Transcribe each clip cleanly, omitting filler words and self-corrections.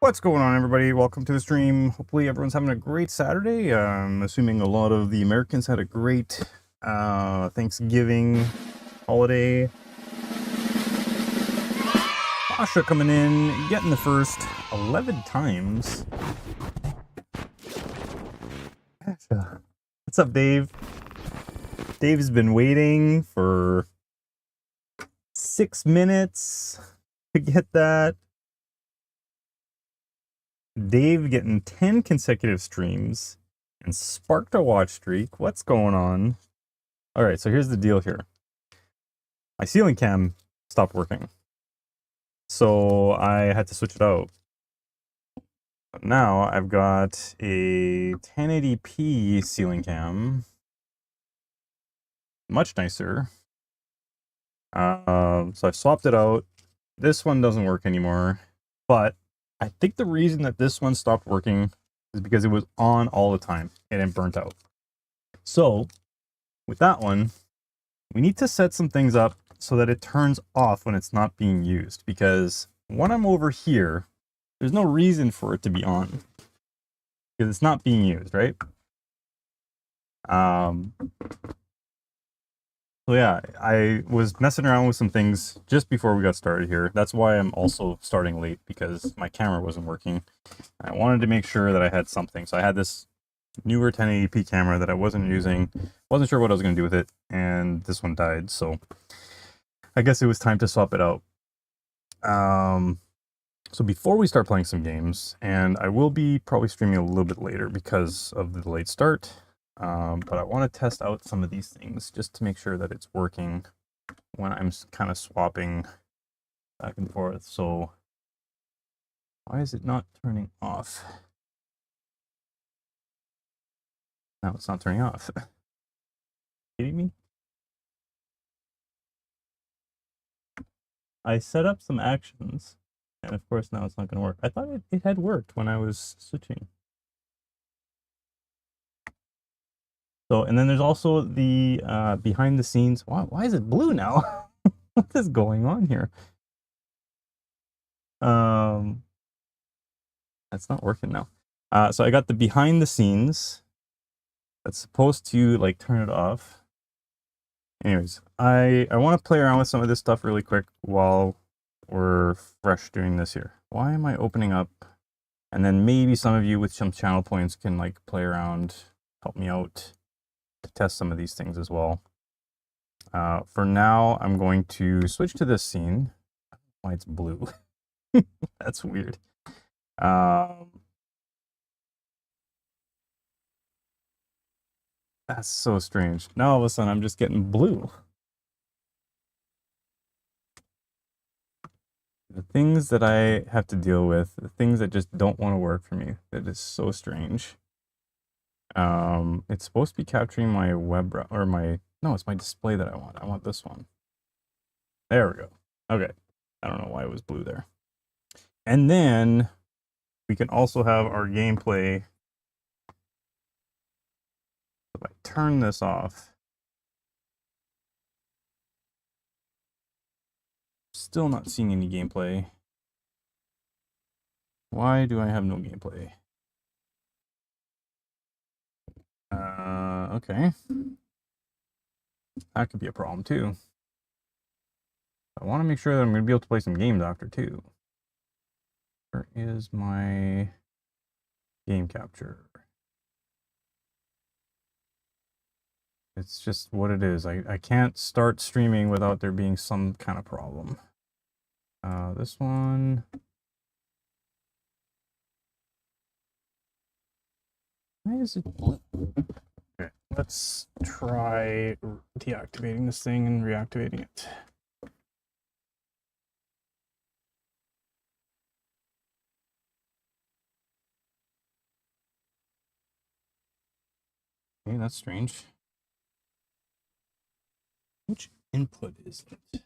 What's going on, everybody? Welcome to the stream. Hopefully everyone's having a great Saturday. I'm assuming a lot of the Americans had a great Thanksgiving holiday. Asha coming in, getting the first 11 times. Asha. What's up, Dave? Dave has been waiting for 6 minutes to get that. Dave getting 10 consecutive streams and sparked a watch streak. What's going on? All right, so here's the deal here. My ceiling cam stopped working, so I had to switch it out. But now I've got a 1080p ceiling cam, much nicer. So I swapped it out. This one doesn't work anymore, but I think the reason that this one stopped working is because it was on all the time and it burnt out. So with that one, we need to set some things up so that it turns off when it's not being used, because when I'm over here, there's no reason for it to be on because it's not being used, right? So yeah, I was messing around with some things just before we got started here. That's why I'm also starting late, because my camera wasn't working. I wanted to make sure that I had something. So I had this newer 1080p camera that I wasn't using. Wasn't sure what I was going to do with it, and this one died. So I guess it was time to swap it out. So before we start playing some games, and I will be probably streaming a little bit later because of the late start, but I want to test out some of these things just to make sure that it's working when I'm kind of swapping back and forth. So why is it not turning off? No, it's not turning off. Kidding me? I set up some actions, and of course now it's not going to work. I thought it had worked when I was switching. So, and then there's also the behind the scenes. Why is it blue now? What is going on here? That's not working now. So I got the behind the scenes. That's supposed to like turn it off. Anyways, I want to play around with some of this stuff really quick while we're fresh doing this here. Why am I opening up? And then maybe some of you with some channel points can like play around, help me out to test some of these things as well. For now, I'm going to switch to this scene. Why it's blue? That's weird. That's so strange. Now all of a sudden I'm just getting blue. The things that I have to deal with, the things that just don't want to work for me, that is so strange. It's supposed to be capturing my web or my, no, it's my display that I want. I want this one. There we go. Okay. I don't know why it was blue there. And then we can also have our gameplay. If I turn this off, still not seeing any gameplay. Why do I have no gameplay? Okay. That could be a problem too. I want to make sure that I'm going to be able to play some games after too. Where is my game capture? It's just what it is. I can't start streaming without there being some kind of problem. This one. Why is it blue? Okay, let's try deactivating this thing and reactivating it. Okay, that's strange. Which input is it?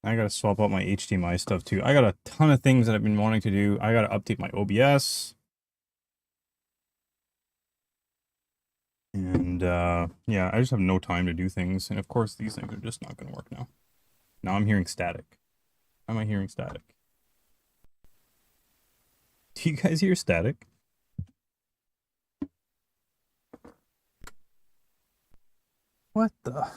I gotta swap out my HDMI stuff too. I got a ton of things that I've been wanting to do. I gotta update my OBS. And yeah, I just have no time to do things. And of course, these things are just not gonna work now. Now I'm hearing static. Why am I hearing static? Do you guys hear static? What the?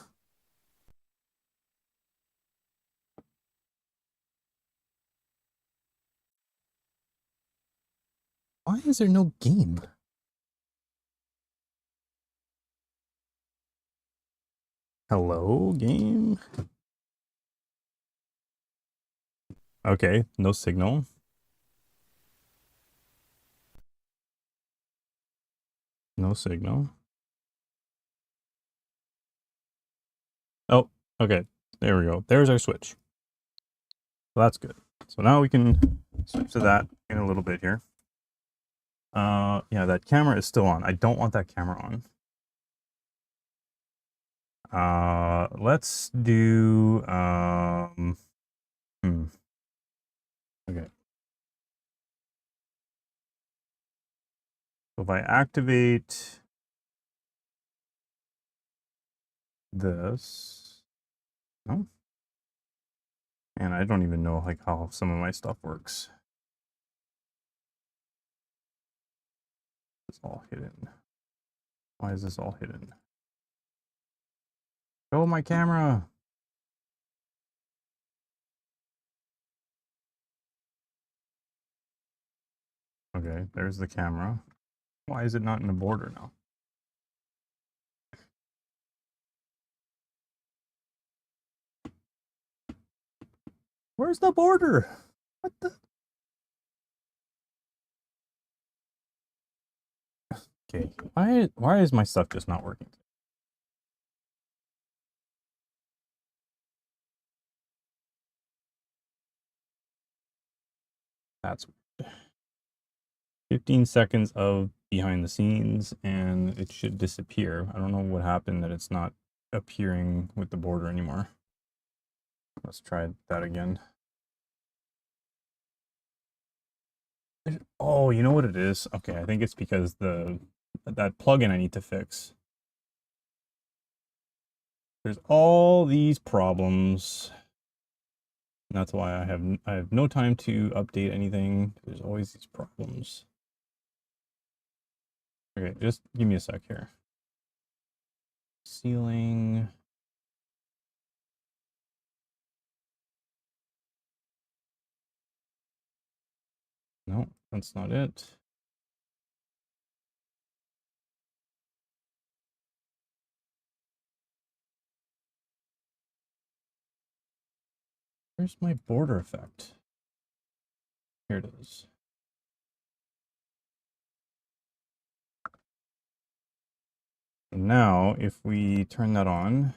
Why is there no game? Hello, game? Okay, no signal. No signal. Oh, okay. There we go. There's our switch. So that's good. So now we can switch to that in a little bit here. Yeah, that camera is still on. I don't want that camera on. Let's do, okay. So if I activate this, no, and I don't even know like how some of my stuff works. It's all hidden. Why is this all hidden? Show my camera. Okay, there's the camera. Why is it not in the border now? Where's the border? What the? Okay, why is my stuff just not working? That's weird. 15 seconds of behind the scenes and it should disappear. I don't know what happened that it's not appearing with the border anymore. Let's try that again. Oh, you know what it is? Okay, I think it's because that plugin I need to fix. There's all these problems. And that's why I have no time to update anything. There's always these problems. Okay, just give me a sec here. Ceiling. No, that's not it. Where's my border effect? Here it is. Now, if we turn that on,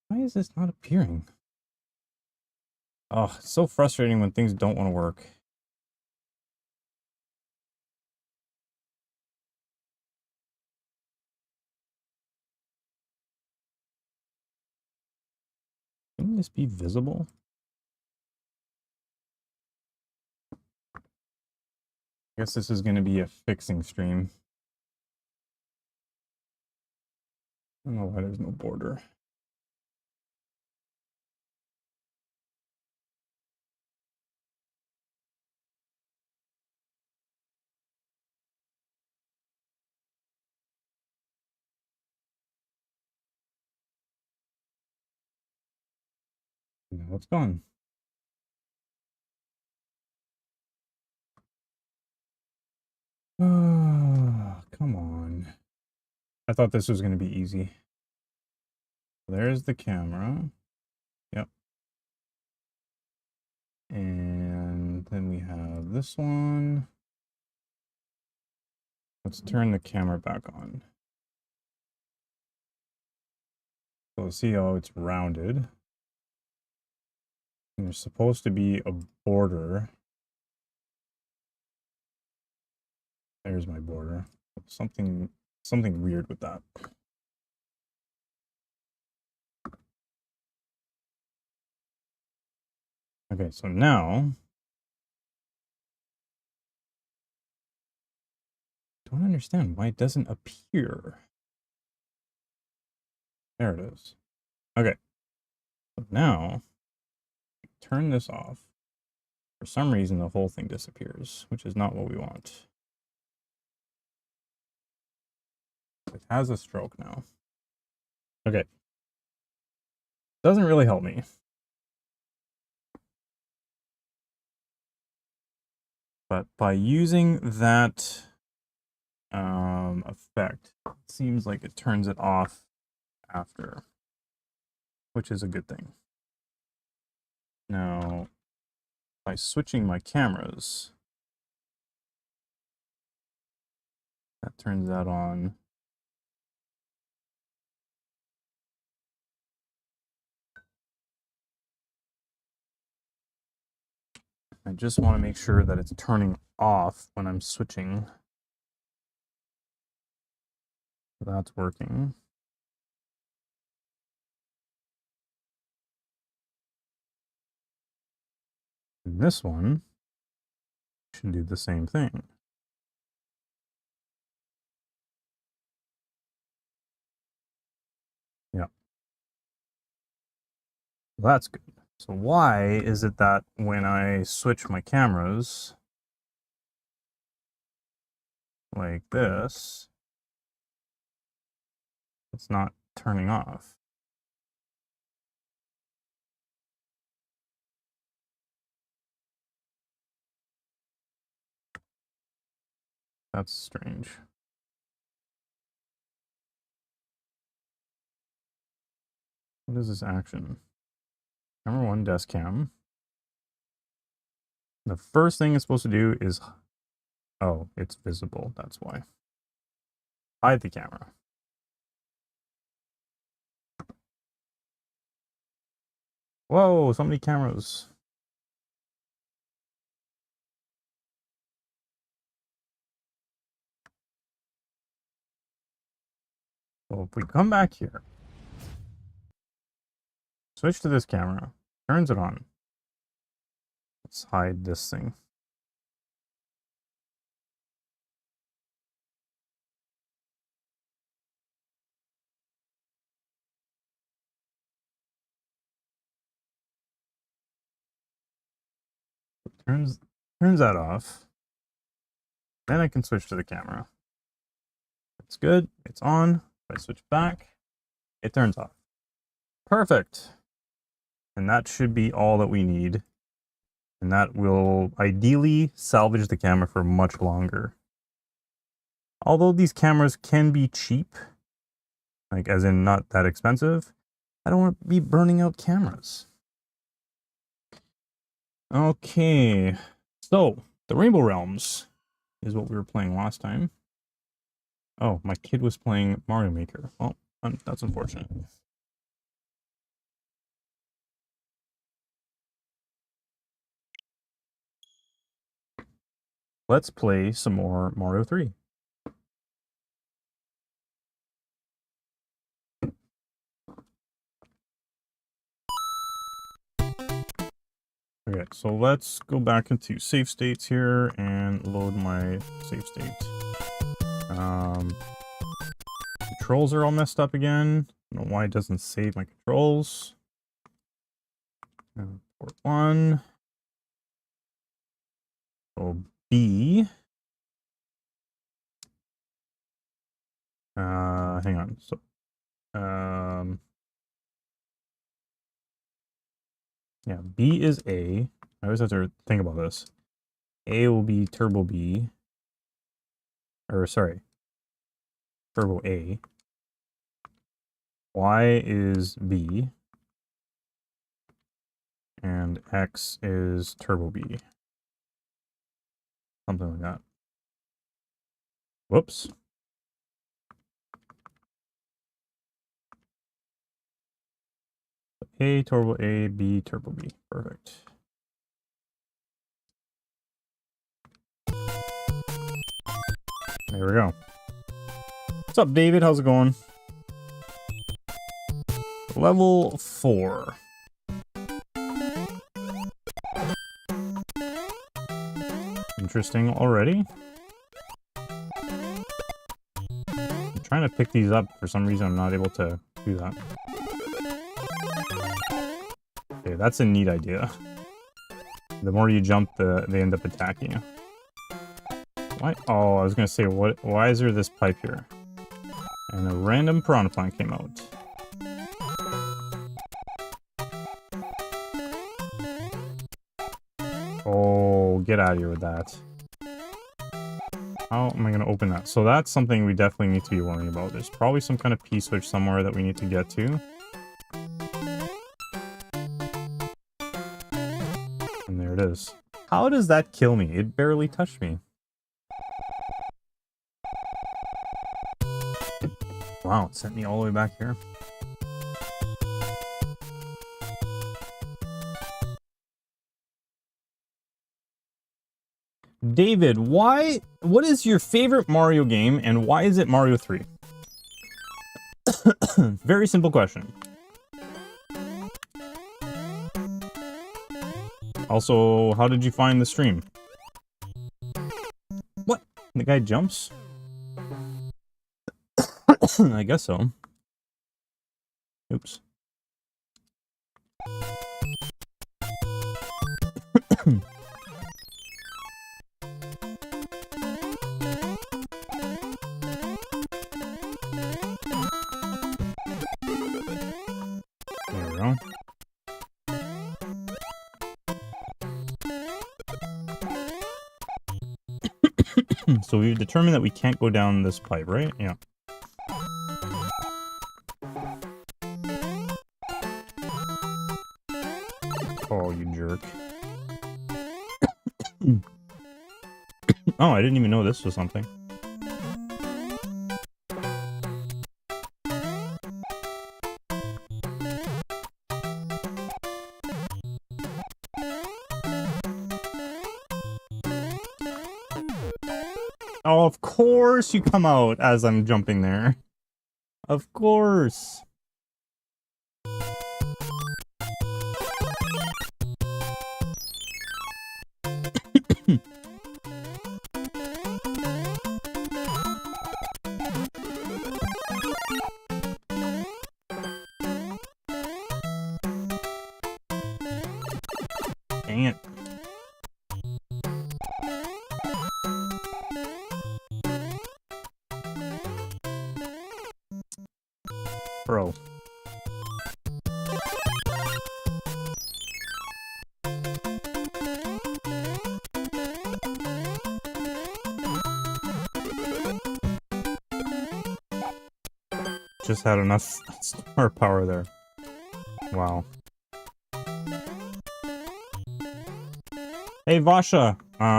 why is this not appearing? Oh, it's so frustrating when things don't want to work. Can this be visible? I guess this is going to be a fixing stream. I don't know why there's no border. Now it's gone. Oh, come on. I thought this was going to be easy. There's the camera. Yep. And then we have this one. Let's turn the camera back on. So see how it's rounded. And there's supposed to be a border. There's my border. Something weird with that. Okay, so now don't understand why it doesn't appear. There it is. Okay. So now turn this off, for some reason the whole thing disappears, which is not what we want. It has a stroke now. Okay. Doesn't really help me. But by using that effect, it seems like it turns it off after, which is a good thing. Now, by switching my cameras, that turns that on. I just want to make sure that it's turning off when I'm switching. That's working. And this one should do the same thing. Yeah. That's good. So why is it that when I switch my cameras like this, it's not turning off? That's strange. What is this action? Number 1, desk cam. The first thing it's supposed to do is, oh, it's visible. That's why. Hide the camera. Whoa, so many cameras. Well, if we come back here, switch to this camera, turns it on. Let's hide this thing. Turns that off. Then I can switch to the camera. It's good. It's on. If I switch back, it turns off. Perfect. And that should be all that we need. And that will ideally salvage the camera for much longer. Although these cameras can be cheap, like as in not that expensive, I don't want to be burning out cameras. Okay, so the Rainbow Realms is what we were playing last time. Oh, my kid was playing Mario Maker. Well, that's unfortunate. Let's play some more Mario 3. Okay, so let's go back into save states here and load my save state. Controls are all messed up again. I don't know why it doesn't save my controls. Port 1. So B. Hang on. So, yeah, B is A. I always have to think about this. A will be Turbo B. Or, sorry. Turbo A. Y is B. And X is Turbo B. Something like that. Whoops. A, Turbo A, B, Turbo B. Perfect. There we go. What's up, David? How's it going? Level 4. Interesting already. I'm trying to pick these up. For some reason, I'm not able to do that. Okay, that's a neat idea. The more you jump, they end up attacking you. Why? Oh, I was gonna say, why is there this pipe here? And a random piranha plant came out. Oh, get out of here with that. How am I gonna open that? So that's something we definitely need to be worrying about. There's probably some kind of P-switch somewhere that we need to get to. And there it is. How does that kill me? It barely touched me. Wow, it sent me all the way back here. David, what is your favorite Mario game and why is it Mario 3? Very simple question. Also, how did you find the stream? What? The guy jumps? I guess so. Oops. There we go. So we've determined that we can't go down this pipe, right? Yeah. Oh, you jerk. Oh, I didn't even know this was something. Oh, of course you come out as I'm jumping there. Of course. Dang it. Bro. Just had enough star power there. Wow. Hey Vasha,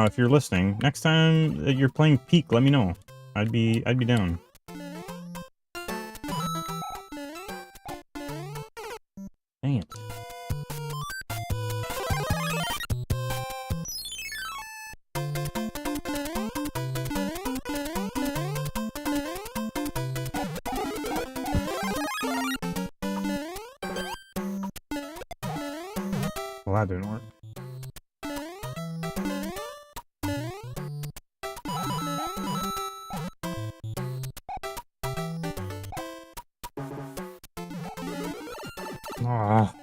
if you're listening, next time that you're playing Peak, let me know. I'd be down. Dang it. Well, that didn't work. Ah.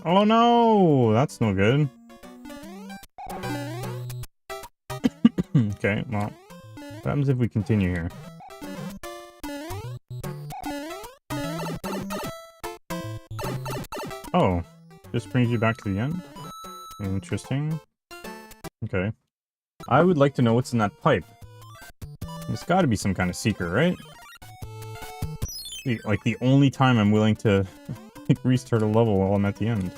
Oh no, that's no good. Okay, well, what happens if we continue here? Oh, just brings you back to the end? Interesting. Okay. I would like to know what's in that pipe. There's gotta be some kind of secret, right? Like, the only time I'm willing to restart a level while I'm at the end.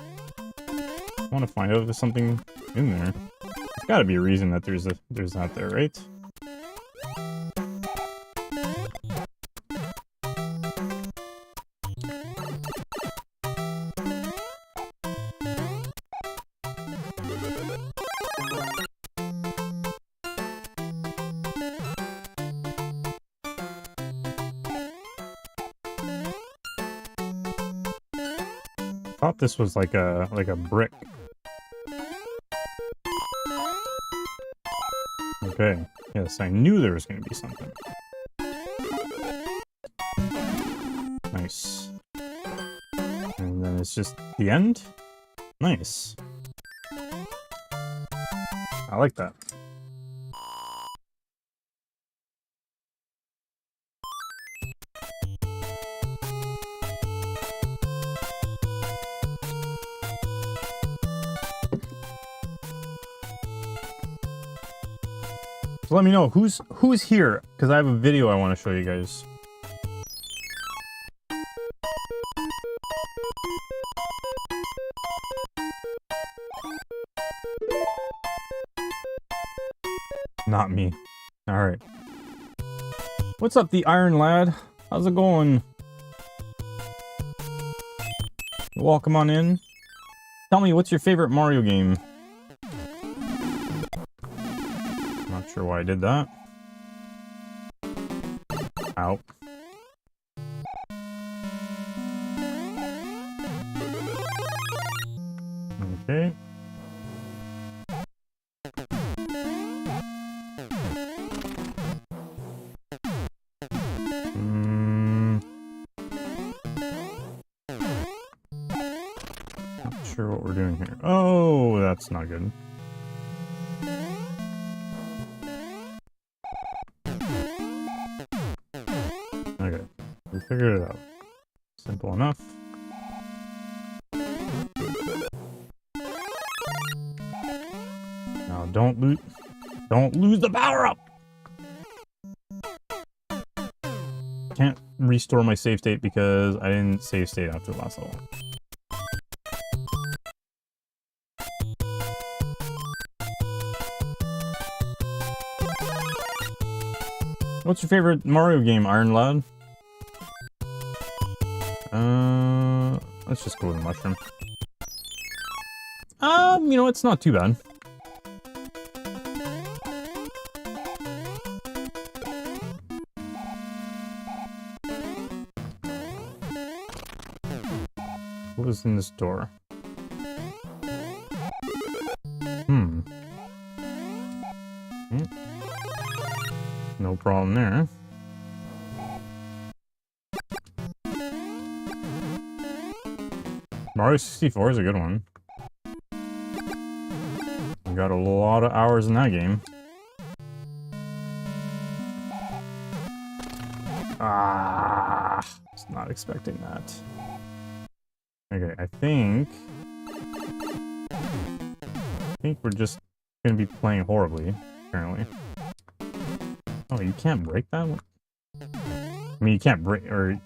I want to find out if there's something in there. There's gotta be a reason that there's that there, right? I thought this was like a brick. Okay. Yes, I knew there was going to be something. Nice. it's just the end? Nice. I like that. So let me know who's here, because I have a video I want to show you guys. Not me. Alright. What's up, the Iron Lad? How's it going? Welcome on in. Tell me, what's your favorite Mario game? Not sure why I did that. Ow. Okay. Not sure what we're doing here. Oh, that's not good. Okay, we figured it out. Simple enough. Now don't lose the power up. Can't restore my save state because I didn't save state after the last level. What's your favorite Mario game, Iron Lad? Let's just go with the mushroom. You know, it's not too bad. What was in this door? No problem there. Mario 64 is a good one. We got a lot of hours in that game. Ah, was not expecting that. Okay, I think we're just gonna be playing horribly, apparently. Oh, you can't break that one? I mean, you can't break, or you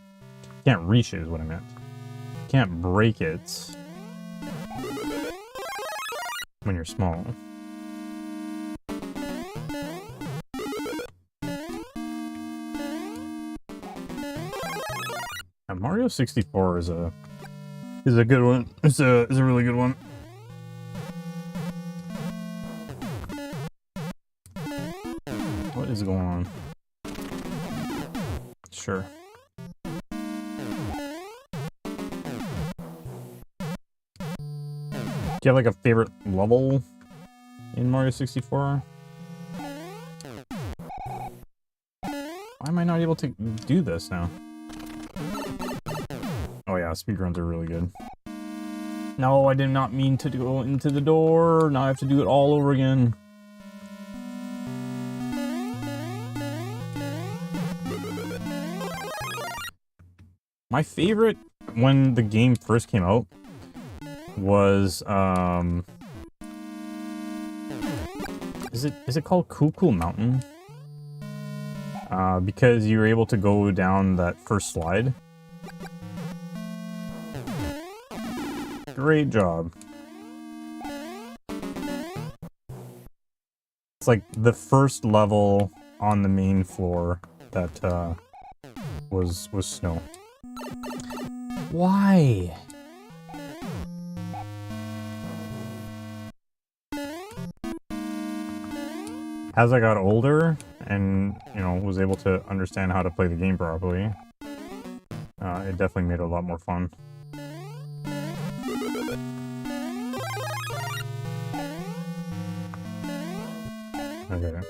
can't reach it is what I meant. You can't break it when you're small. And Mario 64 is a good one. It's a really good one. What is going on? Sure. Do you have like a favorite level in Mario 64? Why am I not able to do this now? Oh yeah, speedruns are really good. No, I did not mean to go into the door. Now I have to do it all over again. My favorite when the game first came out was is it called Cool Mountain? Because you were able to go down that first slide. Great job. It's like the first level on the main floor that was snow. Why? As I got older and, you know, was able to understand how to play the game properly, it definitely made it a lot more fun. Okay.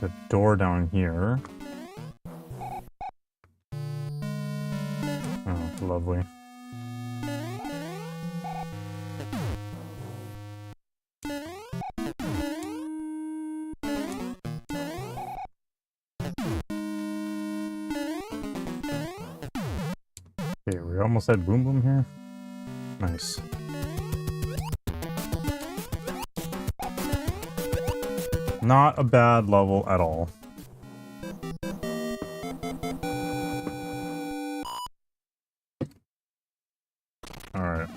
There's a door down here. Oh, lovely. Okay, we almost had Boom Boom here. Nice. Not a bad level at all. Alright.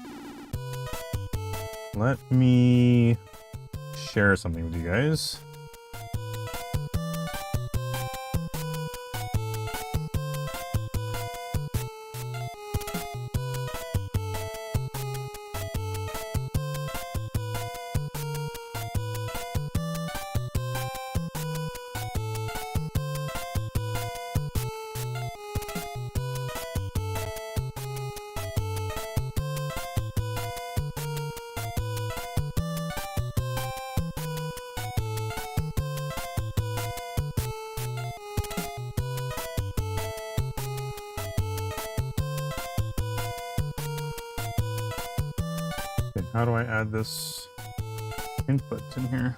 Let me share something with you guys. Okay, how do I add this input in here?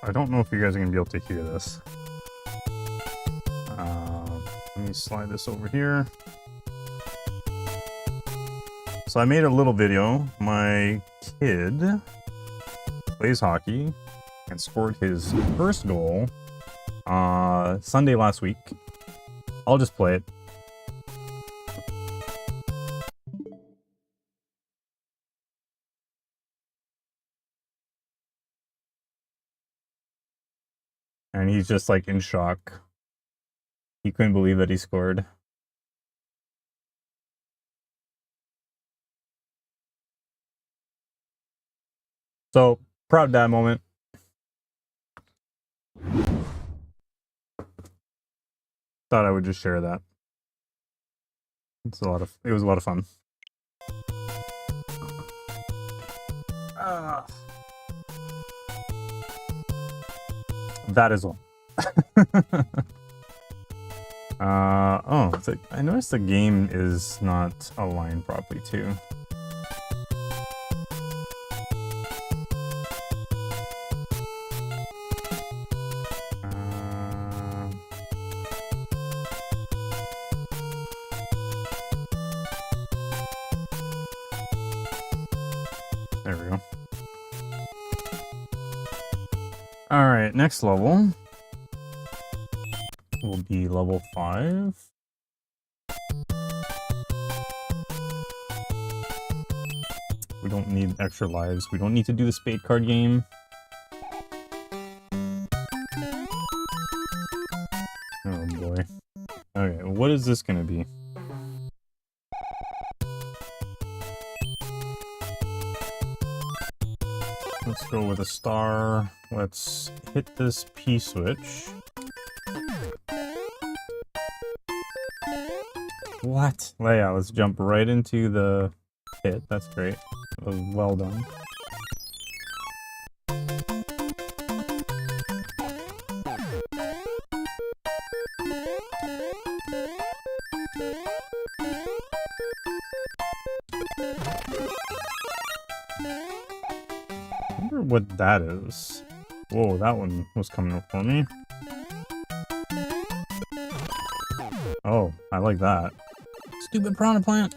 I don't know if you guys are going to be able to hear this. Let me slide this over here. So I made a little video. My kid plays hockey and scored his first goal Sunday last week. I'll just play it. And he's just like in shock. He couldn't believe that he scored. So, proud dad moment. Thought I would just share that. It was a lot of fun. That is all. Oh, I noticed the game is not aligned properly too. There we go. Alright, next level will be level 5. We don't need extra lives. We don't need to do the spade card game. Oh boy. Okay, what is this gonna be? Let's go with a star. Let's hit this P switch. What? Well, yeah, let's jump right into the pit. That's great. That was well done. I wonder what that is. Whoa, that one was coming up for me. Oh, I like that. Stupid piranha plant.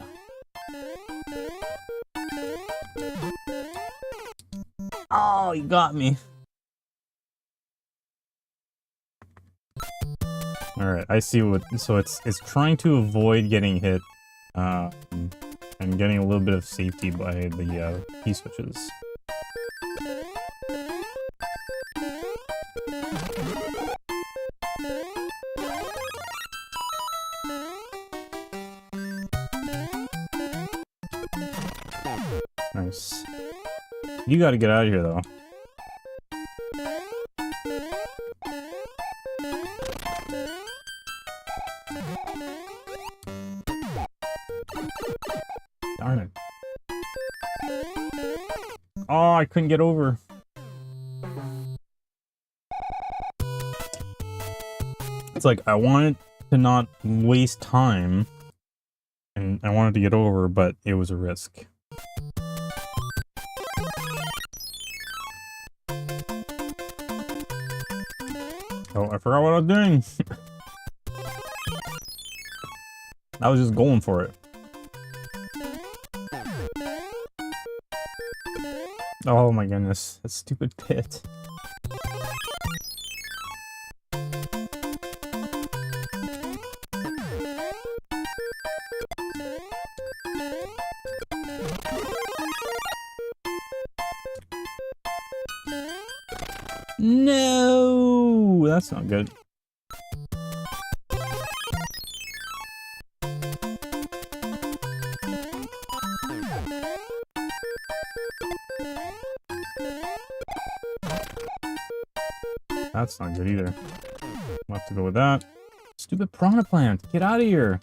Oh, you got me. All right, I see what. So it's trying to avoid getting hit, and getting a little bit of safety by the key switches. Nice. You gotta get out of here, though. Darn it. Oh, I couldn't get over. It's like, I wanted to not waste time, and I wanted to get over, but it was a risk. Oh, I forgot what I was doing. I was just going for it. Oh my goodness, that stupid pit. No, that's not good. That's not good either. We'll have to go with that. Stupid piranha plant, get out of here.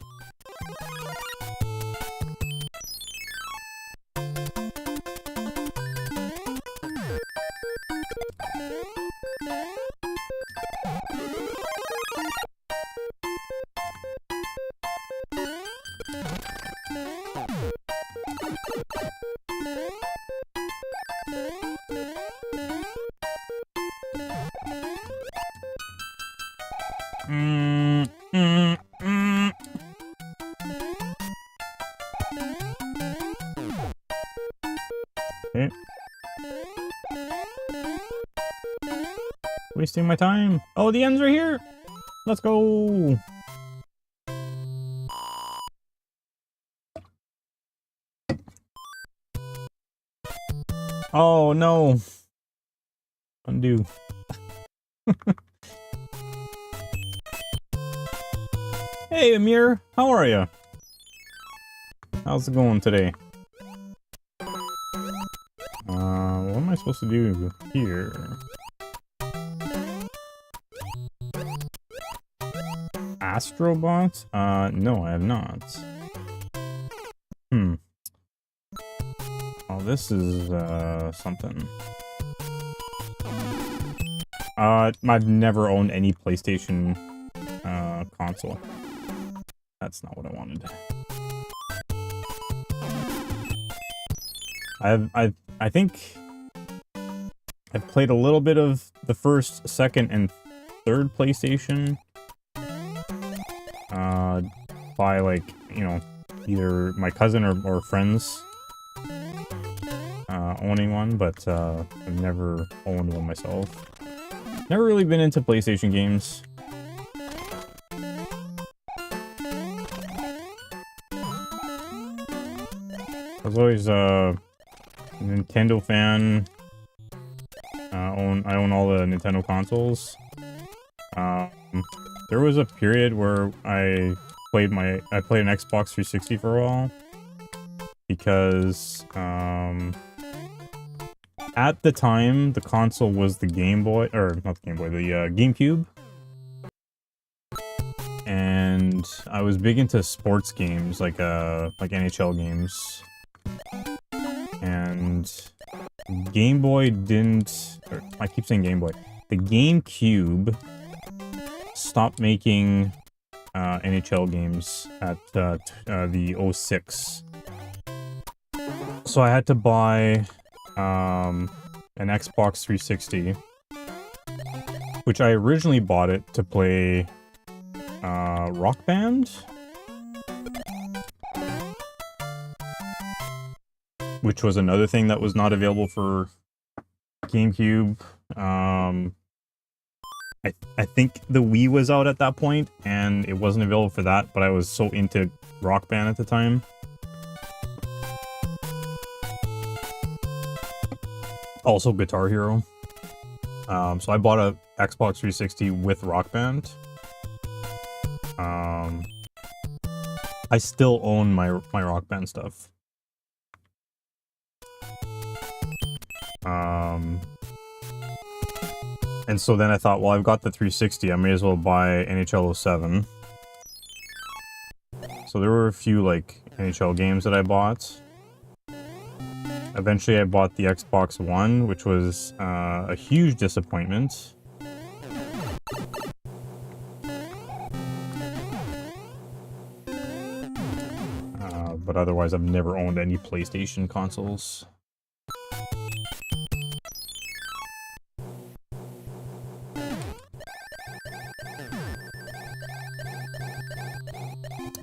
Okay. Wasting my time. Oh, the ends are here. Let's go. Oh no. Undo. Hey Amir, how are you? How's it going today? What am I supposed to do here? Astrobots? No, I have not. Oh, this is, something. I've never owned any PlayStation, console. That's not what I wanted. I think I've played a little bit of the first, second, and third PlayStation. By like, you know, either my cousin or friends owning one, but I've never owned one myself. Never really been into PlayStation games. I was always a Nintendo fan. I own all the Nintendo consoles. There was a period where I played an Xbox 360 for a while because at the time the console was the Game Boy, or not the Game Boy, the GameCube, and I was big into sports games like NHL games, and Game Boy didn't, or I keep saying Game Boy, the GameCube stopped making NHL games at the 06. So I had to buy an Xbox 360, which I originally bought it to play Rock Band, which was another thing that was not available for GameCube. I think the Wii was out at that point, and it wasn't available for that, but I was so into Rock Band at the time. Also Guitar Hero. So I bought a Xbox 360 with Rock Band. I still own my Rock Band stuff. And so then I thought, well, I've got the 360, I may as well buy NHL 07. So there were a few, like, NHL games that I bought. Eventually I bought the Xbox One, which was a huge disappointment. But otherwise I've never owned any PlayStation consoles.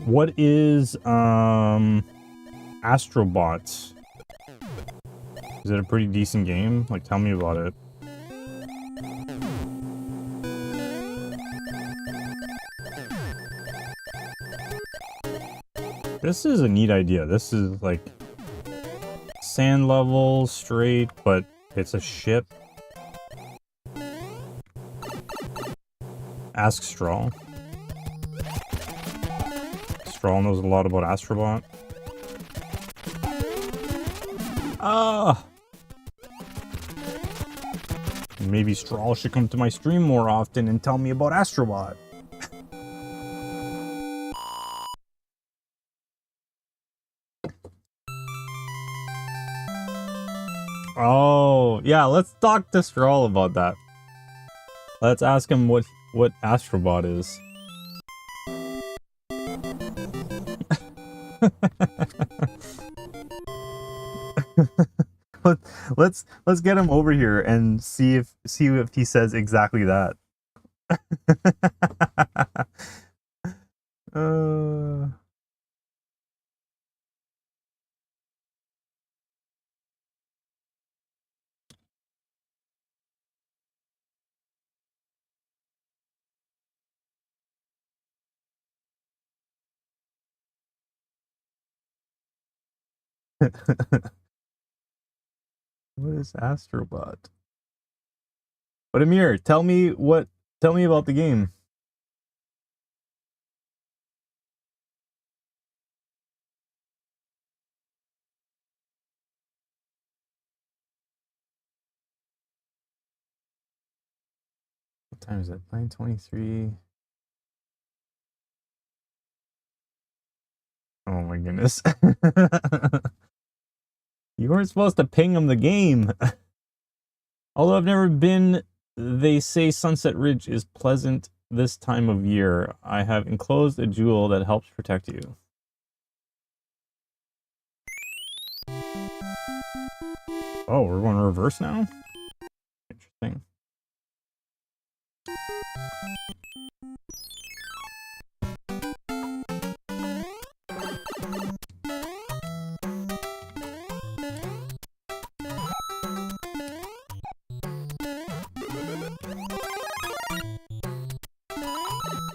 What is Astrobot? Is it a pretty decent game? Like, tell me about it. This is a neat idea. This is like sand level, straight, but it's a ship. Ask Straw. Straw knows a lot about Astrobot. Ah! Maybe Straw should come to my stream more often and tell me about Astrobot. Oh, yeah, let's talk to Straw about that. Let's ask him what Astrobot is. let's get him over here and see if he says exactly that. What is Astrobot? But Amir, tell me about the game. What time is it? 9:23. Oh my goodness. You weren't supposed to ping him the game. Although I've never been, they say Sunset Ridge is pleasant this time of year. I have enclosed a jewel that helps protect you. Oh, we're going reverse now? Interesting.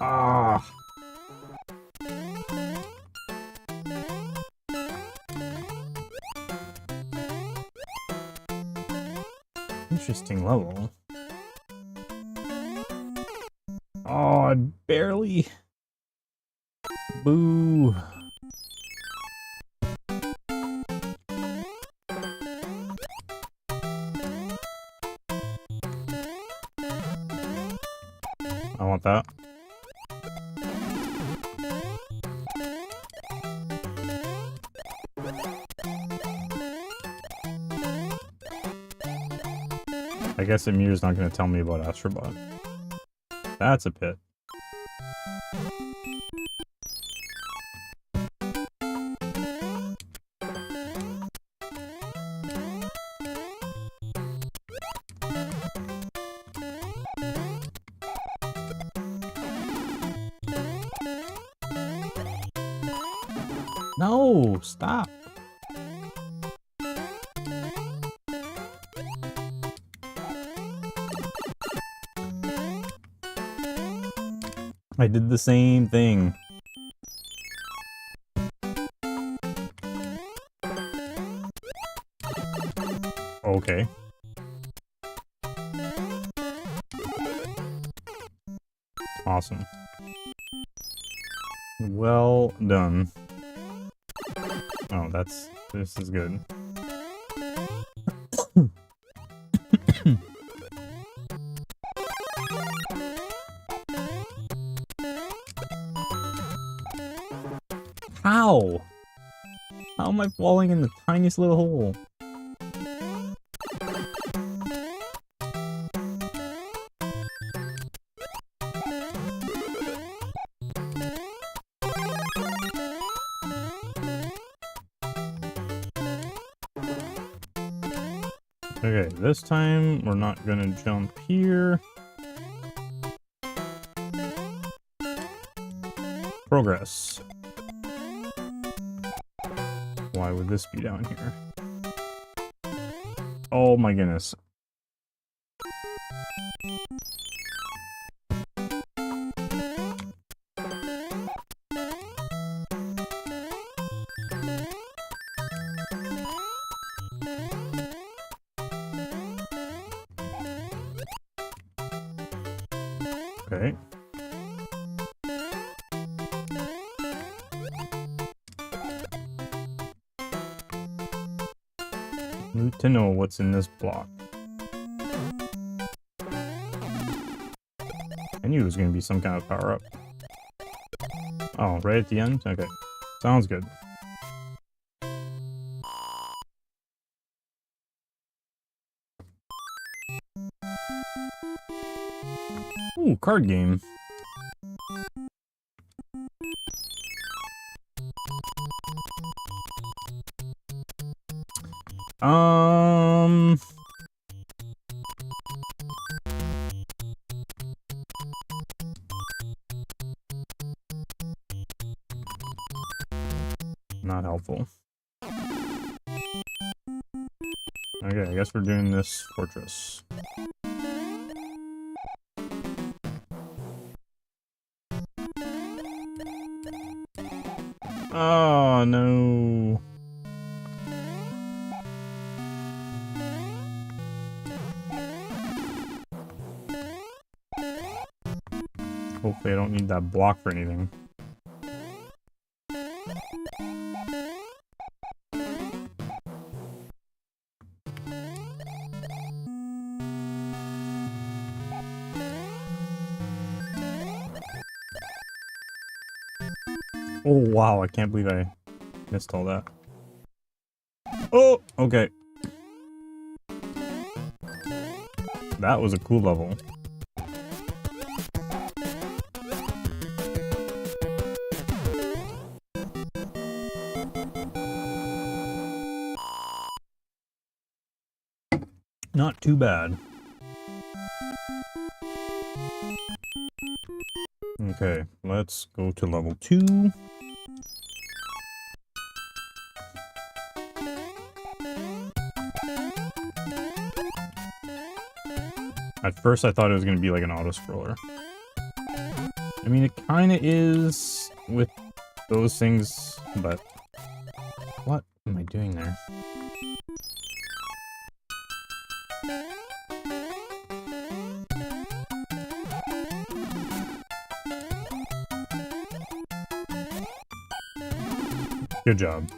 Ah. Interesting level. Oh, barely. Boo. I want that. I guess Amir's not going to tell me about Astrobot. That's a pit. No, stop. I did the same thing. Okay. Awesome. Well done. Oh, this is good. How? How am I falling in the tiniest little hole? Okay, this time we're not gonna jump here. Progress. Why would this be down here? Oh my goodness. Okay. Need to know what's in this block. I knew it was going to be some kind of power-up. Oh, right at the end? Okay. Sounds good. Ooh, card game. Not helpful. Okay, I guess we're doing this fortress. Oh, no. Hopefully I don't need that block for anything. Oh, wow, I can't believe I missed all that. Oh, okay. That was a cool level. Not too bad. Okay, let's go to level 2. At first I thought it was going to be like an auto-scroller. I mean, it kind of is with those things, but what am I doing there? Good job.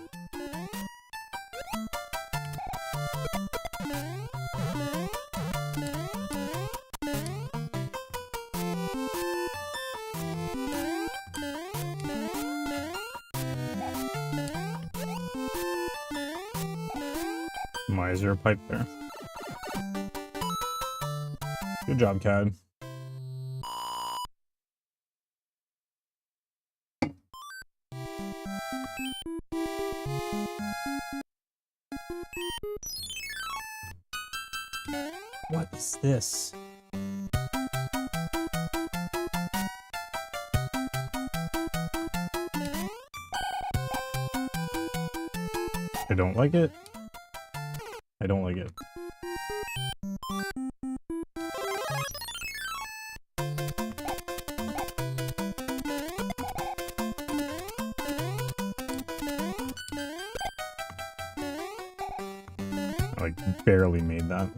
Why is there a pipe there? Good job, CAD. What is this? I don't like it. I don't like it. I like barely made that.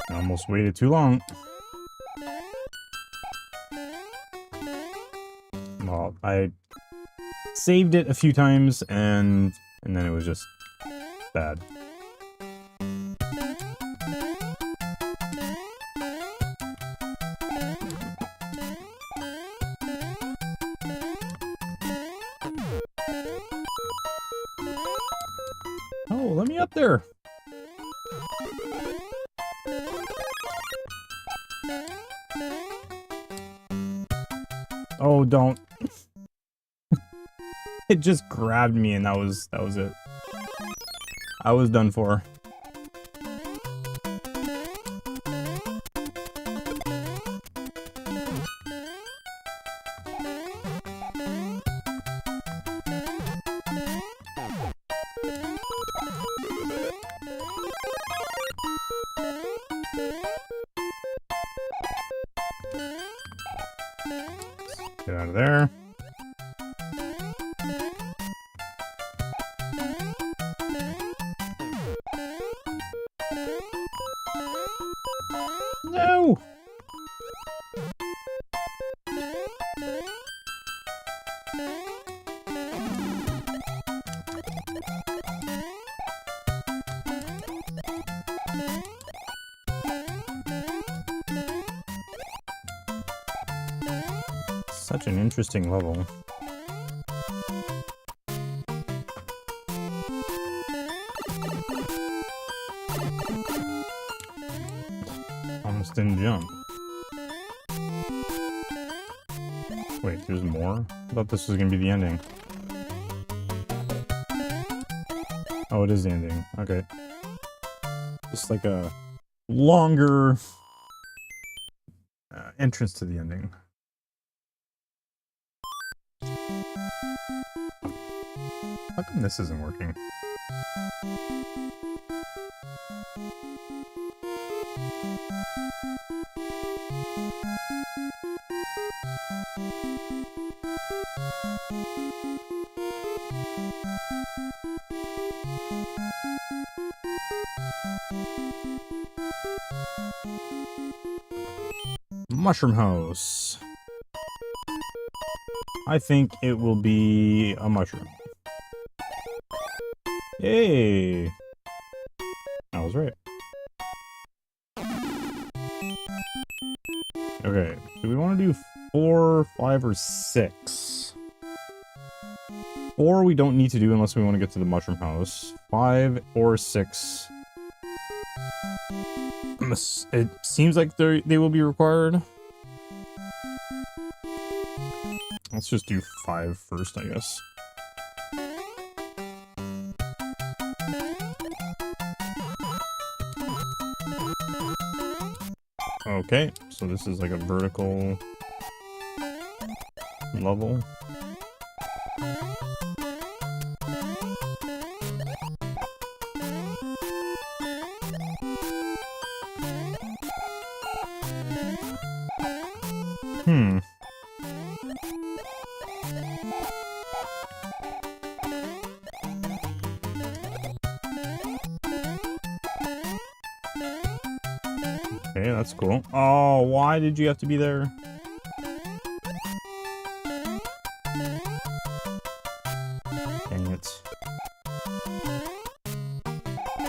I almost waited too long. Well, I saved it a few times and then it was just bad. Oh, let me up there. Oh, don't. It just grabbed me and that was it. I was done for. Get out of there. No! Such an interesting level. Almost didn't jump. Wait, there's more? I thought this was gonna be the ending. Oh, it is the ending. Okay. Just like a longer entrance to the ending. How come this isn't working? Mushroom house. I think it will be a mushroom. Hey! I was right. Okay, do we want to do 4, 5, or 6? 4 we don't need to do unless we want to get to the mushroom house. 5 or 6. It seems like they will be required. Let's just do 5 first, I guess. Okay, so this is like a vertical level. Okay, that's cool. Oh, why did you have to be there? Dang it.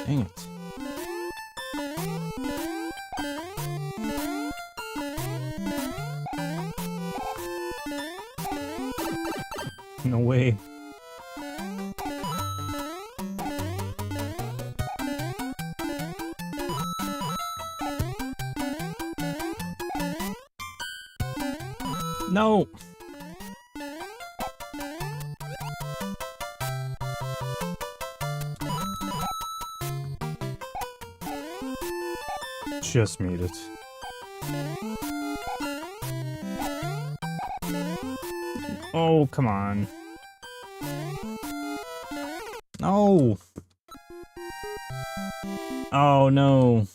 Dang it. No way. No. Just made it. Oh, come on. No. Oh, no.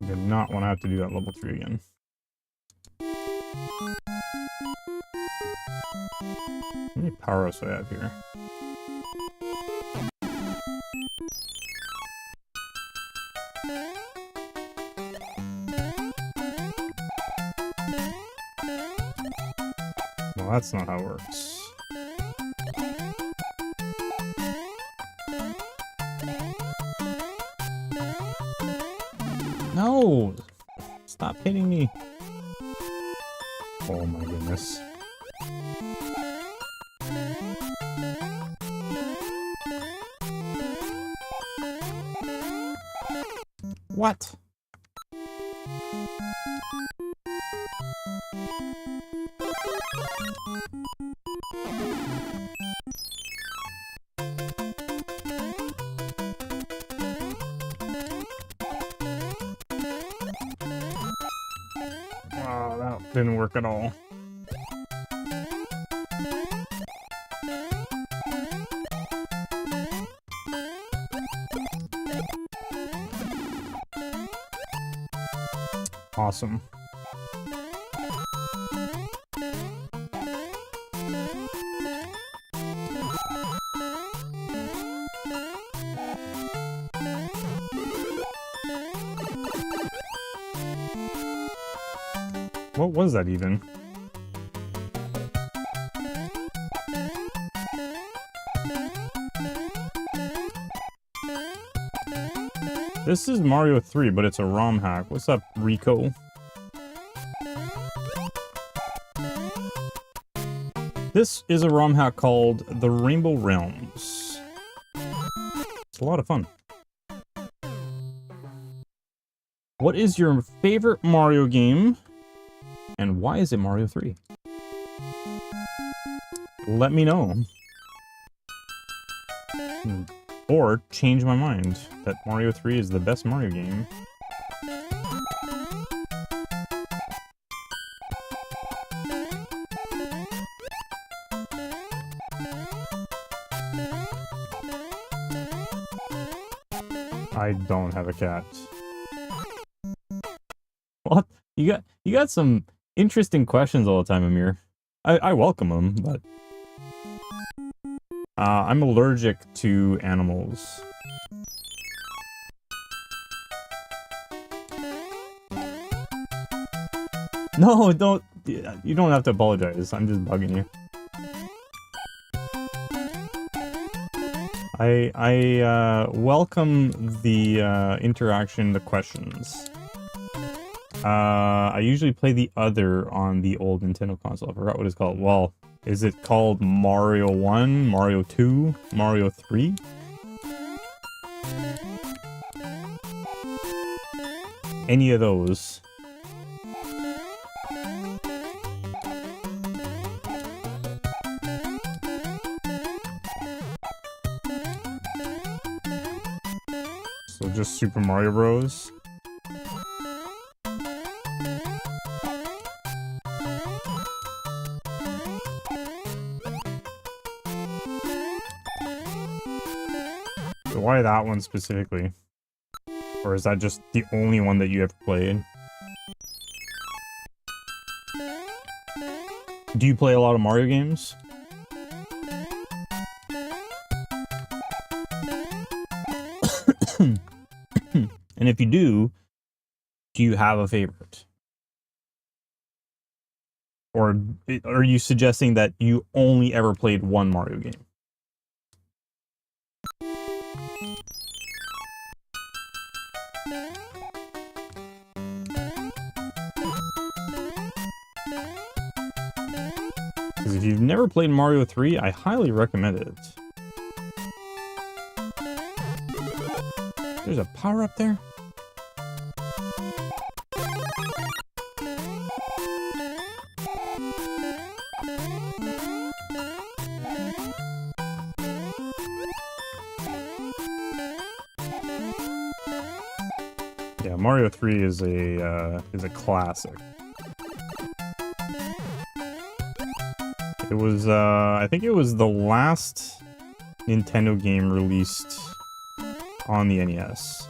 I did not want to have to do that level 3 again. How many power-ups do I have here? Well, that's not how it works. No! Stop hitting me. Oh my goodness. What? Oh, that didn't work at all. Awesome. What was that even? This is Mario 3, but it's a ROM hack. What's up, Rico? This is a ROM hack called The Rainbow Realms. It's a lot of fun. What is your favorite Mario game? And why is it Mario 3? Let me know. Or change my mind that Mario 3 is the best Mario game. I don't have a cat. What? You got some interesting questions all the time, Amir. I welcome them, but I'm allergic to animals. No, don't. You don't have to apologize. I'm just bugging you. I welcome the interaction, the questions. I usually play the other on the old Nintendo console. I forgot what it's called. Well, is it called Mario 1, Mario 2, Mario 3? Any of those. So just Super Mario Bros. Why that one specifically? Or is that just the only one that you ever played? Do you play a lot of Mario games? And if you do you have a favorite? Or are you suggesting that you only ever played one Mario game? Because if you've never played Mario 3, I highly recommend it. There's a power up there? Yeah, Mario 3 is a classic. It was I think it was the last Nintendo game released on the NES.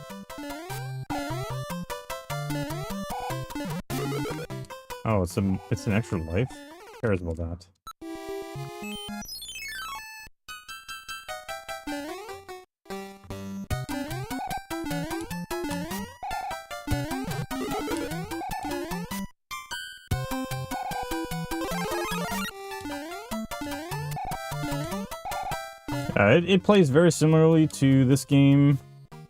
Oh, it's an extra life? Who cares about that? It plays very similarly to this game.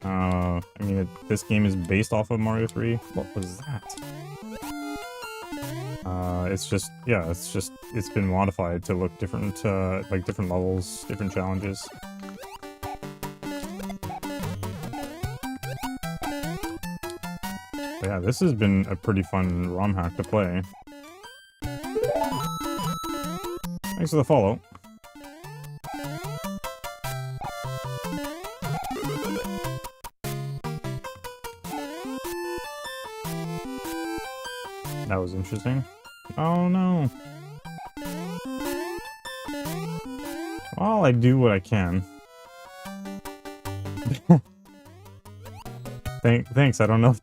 I mean, this game is based off of Mario 3. What was that? It's just, yeah, it's been modified to look different, like different levels, different challenges. But yeah, this has been a pretty fun ROM hack to play. Thanks for the follow. That was interesting. Oh no. Well, I do what I can. Thanks, I don't know if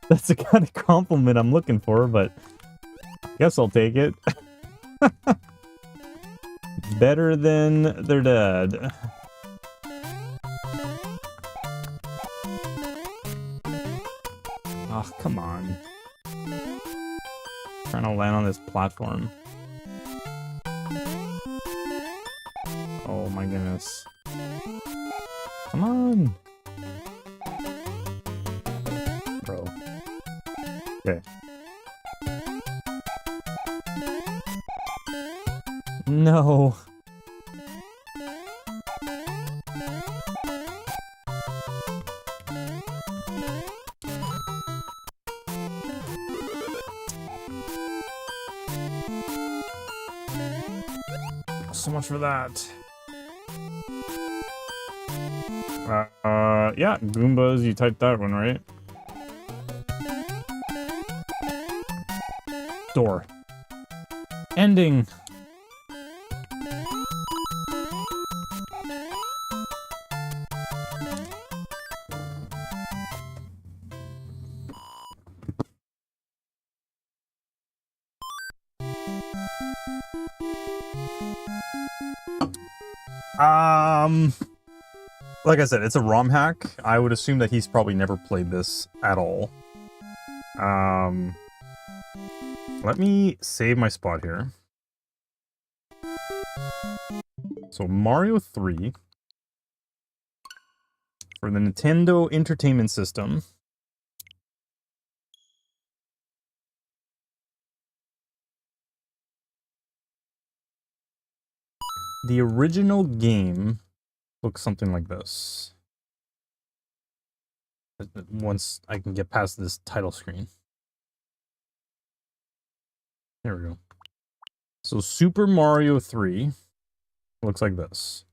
that's the kind of compliment I'm looking for, but I guess I'll take it. Better than their dad. Oh, come on. Trying to land on this platform. Oh my goodness. Come on. Bro. Okay. No. So much for that. Yeah, Goombas, you typed that one, right? Door. Ending. Like I said, it's a ROM hack. I would assume that he's probably never played this at all. Let me save my spot here. So Mario 3 for the Nintendo Entertainment System. The original game looks something like this. Once I can get past this title screen. There we go. So Super Mario 3 looks like this.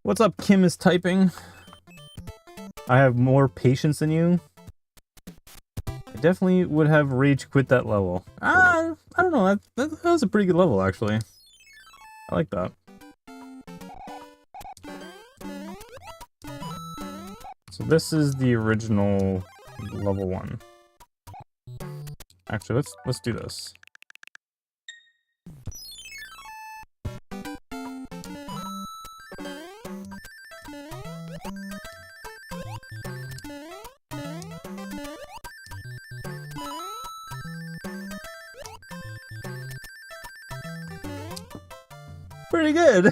What's up, Kim is typing? I have more patience than you. I definitely would have rage quit that level. I don't know. That was a pretty good level, actually. I like that. So this is the original level 1. Actually, let's do this. Pretty good.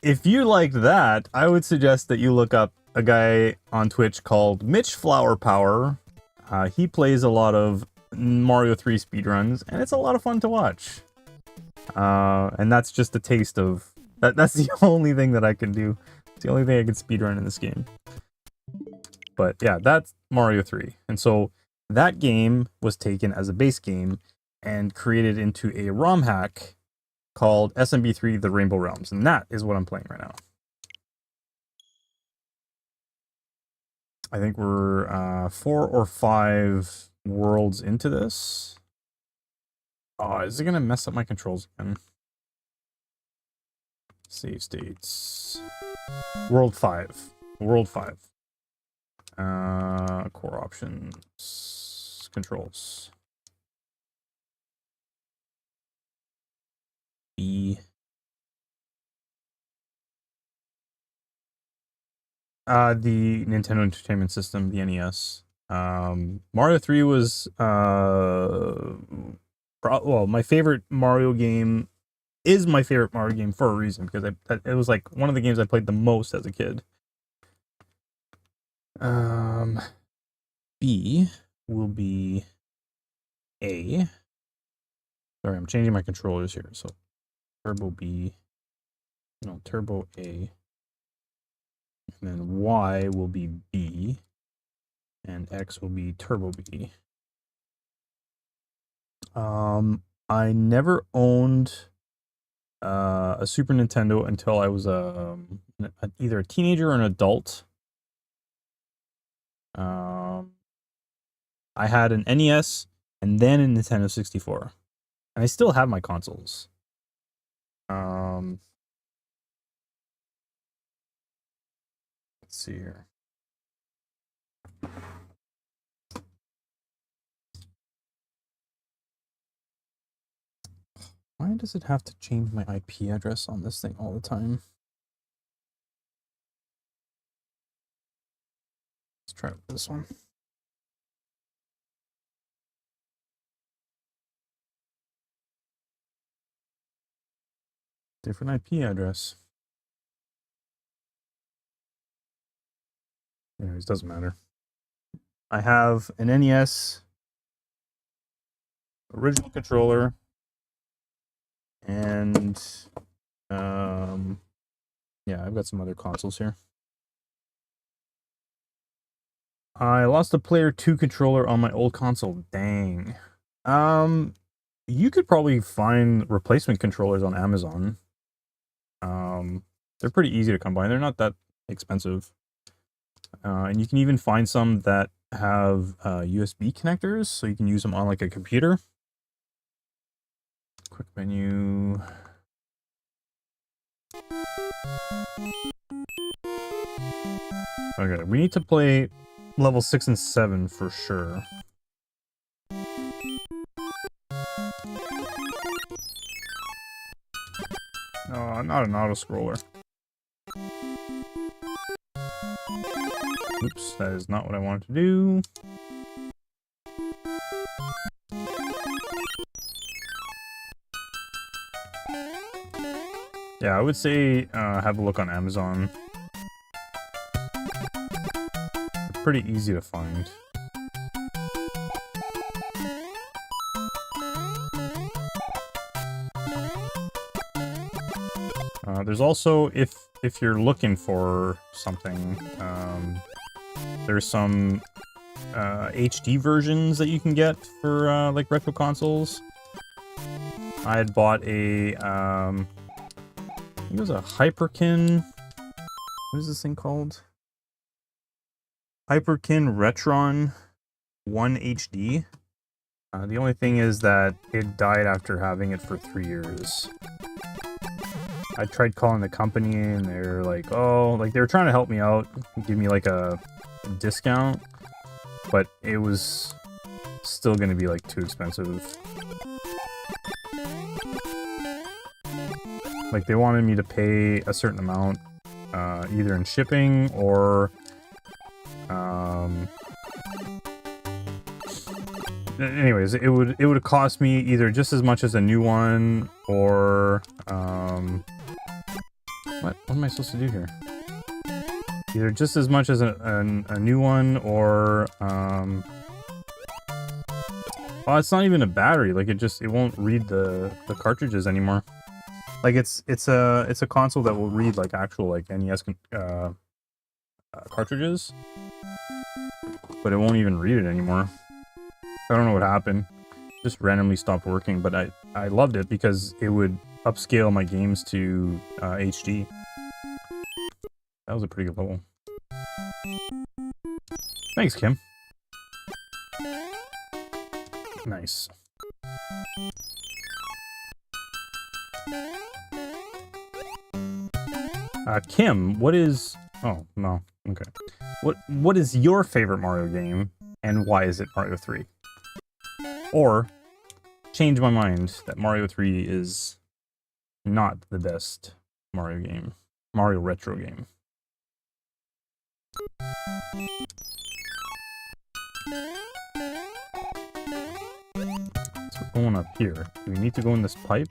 If you liked that, I would suggest that you look up a guy on Twitch called Mitch Flower Power. He plays a lot of Mario 3 speedruns, and it's a lot of fun to watch. And that's just a taste of... That's the only thing that I can do. It's the only thing I can speedrun in this game. But yeah, that's Mario 3. And so that game was taken as a base game and created into a ROM hack called SMB3 The Rainbow Realms, and that is what I'm playing right now. I think we're 4 or 5 worlds into this. Oh, is it gonna mess up my controls again? Save states. World 5. World 5. Core options. Controls. B. The Nintendo Entertainment System, the NES. Mario 3 was well, my favorite Mario game is my favorite Mario game for a reason, because it was like one of the games I played the most as a kid. B will be A. Sorry, I'm changing my controllers here. So Turbo B, no, Turbo A. And then Y will be B, and X will be Turbo B. I never owned a Super Nintendo until I was either a teenager or an adult. I had an NES and then a Nintendo 64, and I still have my consoles. Let's see here. Why does it have to change my IP address on this thing all the time? Let's try this one. Different IP address. Anyways, doesn't matter. I have an NES, original controller, and yeah, I've got some other consoles here. I lost a Player 2 controller on my old console. Dang. You could probably find replacement controllers on Amazon. They're pretty easy to come by. They're not that expensive. And you can even find some that have USB connectors, so you can use them on like a computer. Quick menu. Okay, we need to play level 6 and 7 for sure. Oh, not an auto-scroller. Oops, that is not what I wanted to do. Yeah, I would say have a look on Amazon. They're pretty easy to find. There's also, if you're looking for something, there's some HD versions that you can get for like retro consoles. I had bought a I think it was a Hyperkin. What is this thing called? Hyperkin Retron 1 HD. The only thing is that it died after having it for 3 years. I tried calling the company and they're like, oh, like they were trying to help me out, give me like a discount, but it was still going to be like too expensive. Like they wanted me to pay a certain amount, either in shipping or anyways, it would cost me either just as much as a new one or what am I supposed to do here? Either just as much as a new one or well, it's not even a battery. Like it won't read the cartridges anymore. Like it's a console that will read like actual like NES cartridges, but it won't even read it anymore. I don't know what happened. It just randomly stopped working, but I loved it because it would upscale my games to HD. That was a pretty good level. Thanks, Kim. Nice. Kim, what is... Oh, no. Okay. What is your favorite Mario game, and why is it Mario 3? Or, change my mind, that Mario 3 is not the best Mario game. Mario retro game. So we're going up here. Do we need to go in this pipe?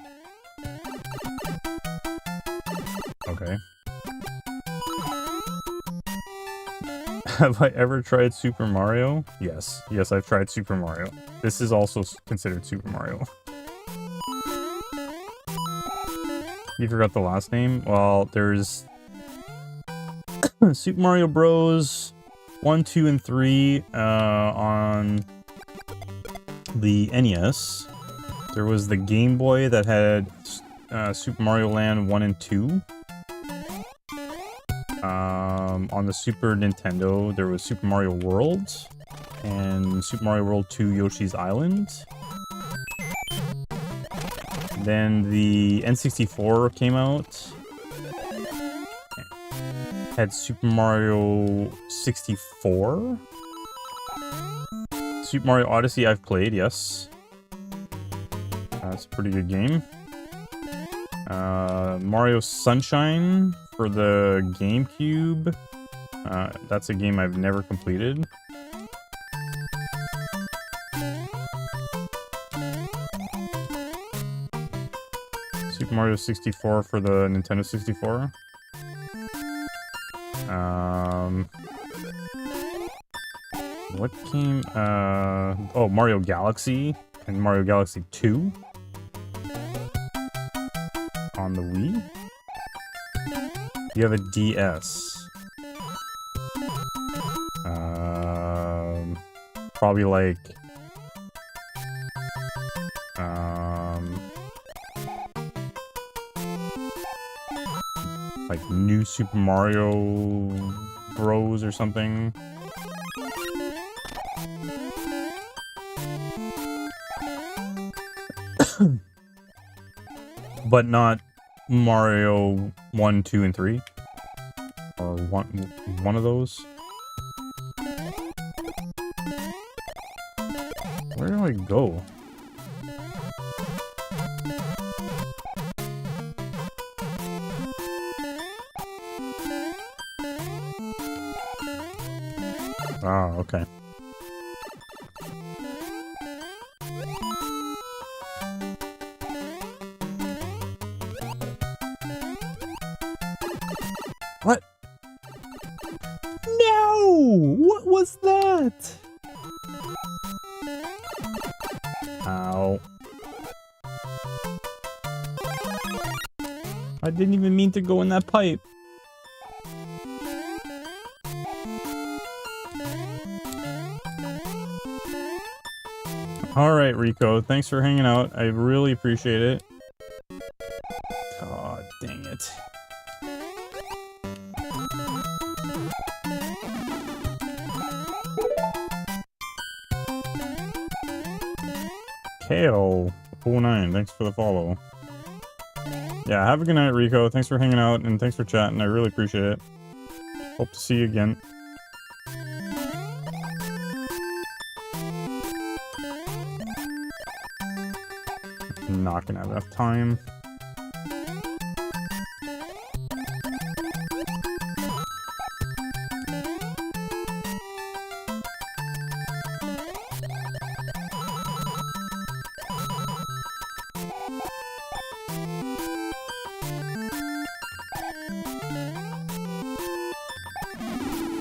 Okay. Have I ever tried Super Mario? Yes. Yes, I've tried Super Mario. This is also considered Super Mario. You forgot the last name? Well, there's Super Mario Bros. 1, 2, and 3 on the NES. There was the Game Boy that had Super Mario Land 1 and 2. On the Super Nintendo, there was Super Mario World and Super Mario World 2 Yoshi's Island. Then the N64 came out. Had Super Mario 64. Super Mario Odyssey I've played, yes. That's a pretty good game. Mario Sunshine for the GameCube. That's a game I've never completed. Super Mario 64 for the Nintendo 64. What came? Oh, Mario Galaxy and Mario Galaxy 2 on the Wii. You have a DS. Probably like New Super Mario Bros. Or something. But not Mario 1, 2, and 3. Or one of those. Where do I go? Oh, okay. What? No! What was that? Ow. I didn't even mean to go in that pipe. Alright, Rico. Thanks for hanging out. I really appreciate it. God dang it. Kale09, thanks for the follow. Yeah, have a good night, Rico. Thanks for hanging out and thanks for chatting. I really appreciate it. Hope to see you again. Not gonna have enough time.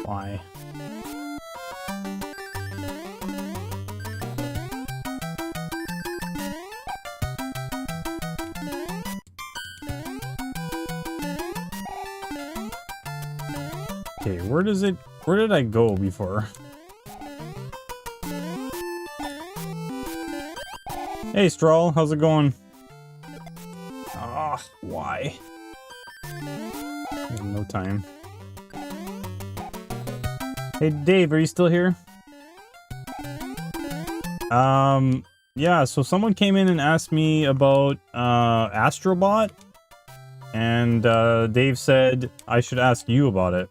Why? Okay, where did I go before? Hey, Stroll, how's it going? Ah, why? No time. Hey, Dave, are you still here? Yeah, so someone came in and asked me about, Astrobot. And, Dave said I should ask you about it.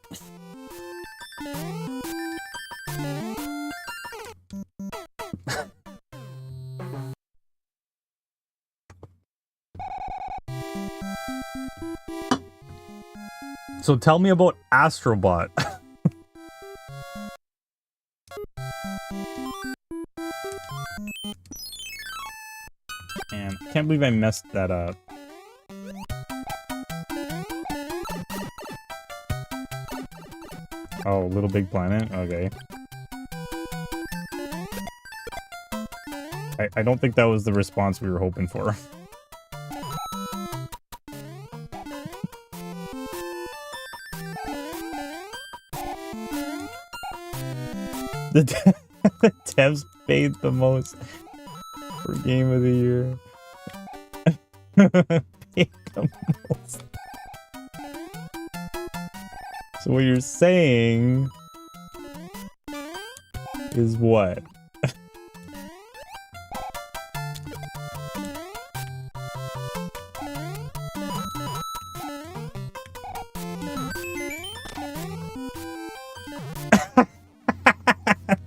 So tell me about Astrobot. And I can't believe I messed that up. Oh, Little Big Planet? Okay. I don't think that was the response we were hoping for. The devs paid the most for Game of the Year. Paid the most. So what you're saying is what?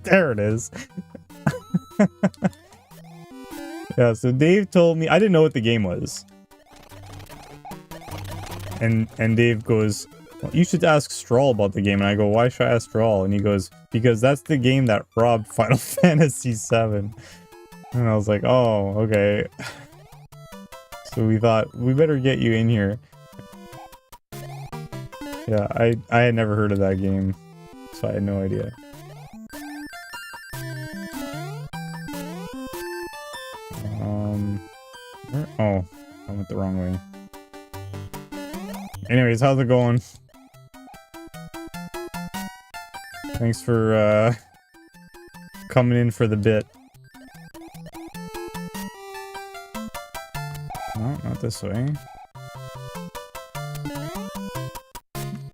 There it is. Yeah, so Dave told me, I didn't know what the game was. And Dave goes, well, you should ask Strawl about the game. And I go, why should I ask Strawl? And he goes, because that's the game that robbed Final Fantasy VII. And I was like, oh, okay. So we thought, we better get you in here. Yeah, I had never heard of that game, so I had no idea. Oh, I went the wrong way. Anyways, how's it going? Thanks for coming in for the bit. No, not this way.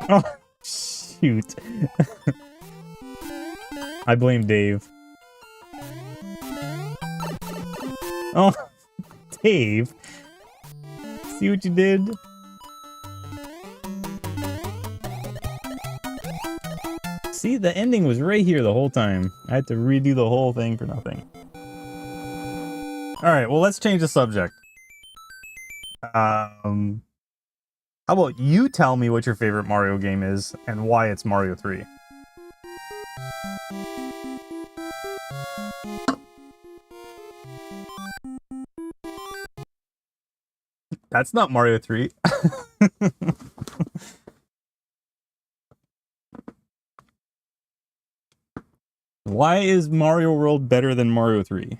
Oh, shoot. I blame Dave. Oh, Dave. See what you did? See, the ending was right here the whole time. I had to redo the whole thing for nothing. Alright, well, let's change the subject. How about you tell me what your favorite Mario game is and why it's Mario 3? That's not Mario 3. Why is Mario World better than Mario 3?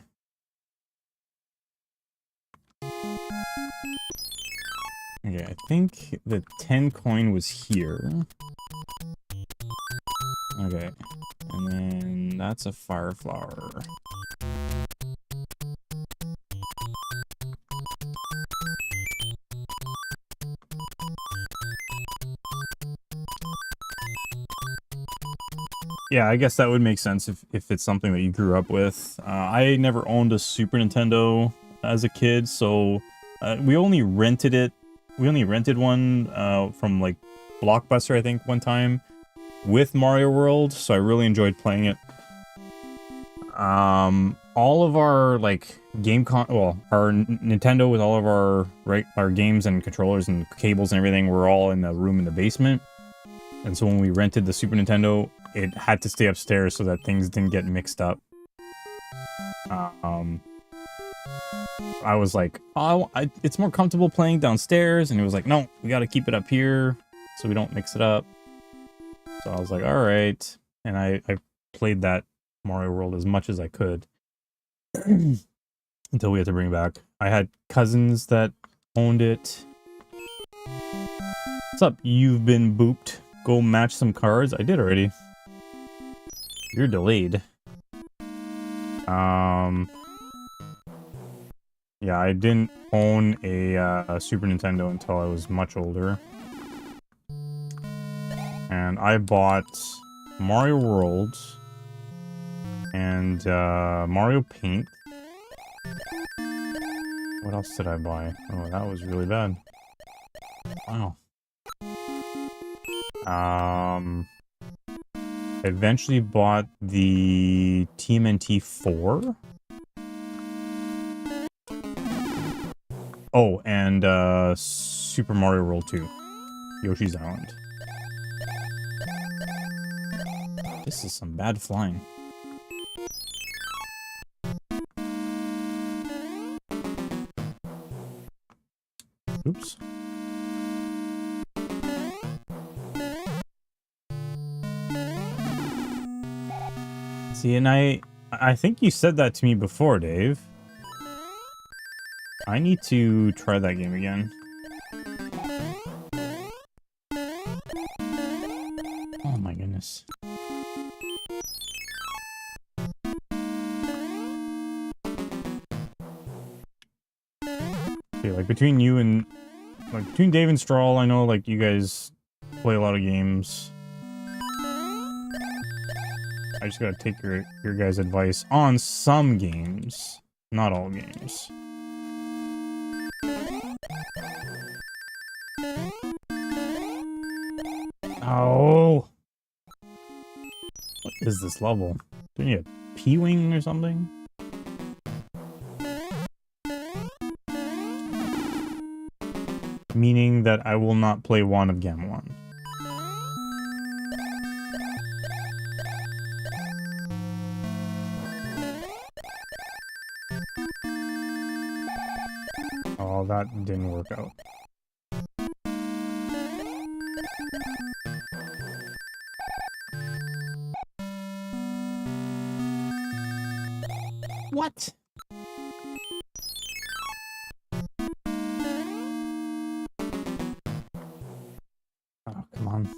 Okay, I think the 10 coin was here. Okay, and then that's a fire flower. Yeah, I guess that would make sense if it's something that you grew up with. I never owned a Super Nintendo as a kid, so we only rented it. We only rented one from like Blockbuster, I think, one time with Mario World, so I really enjoyed playing it. All of our like our Nintendo with all of our games and controllers and cables and everything were all in the room in the basement. And so when we rented the Super Nintendo, it had to stay upstairs so that things didn't get mixed up. I was like, oh, it's more comfortable playing downstairs, and he was like, no, we got to keep it up here so we don't mix it up. So I was like, all right, and I played that Mario World as much as I could until we had to bring it back. I had cousins that owned it. What's up? You've been booped. Go match some cards. I did already. You're delayed. Yeah, I didn't own a Super Nintendo until I was much older. And I bought Mario World and Mario Paint. What else did I buy? Oh, that was really bad. Wow. I eventually bought the TMNT 4. Oh, and Super Mario World 2. Yoshi's Island. This is some bad flying. Oops. See, and I think you said that to me before, Dave. I need to try that game again. Oh my goodness. Okay, like between you and between Dave and Strawl, I know like you guys play a lot of games. I just gotta take your guys' advice on some games, not all games. Oh! What is this level? Do you need a P-Wing or something? Meaning that I will not play 1upCAD. Oh, that didn't work out. What? Oh, come on.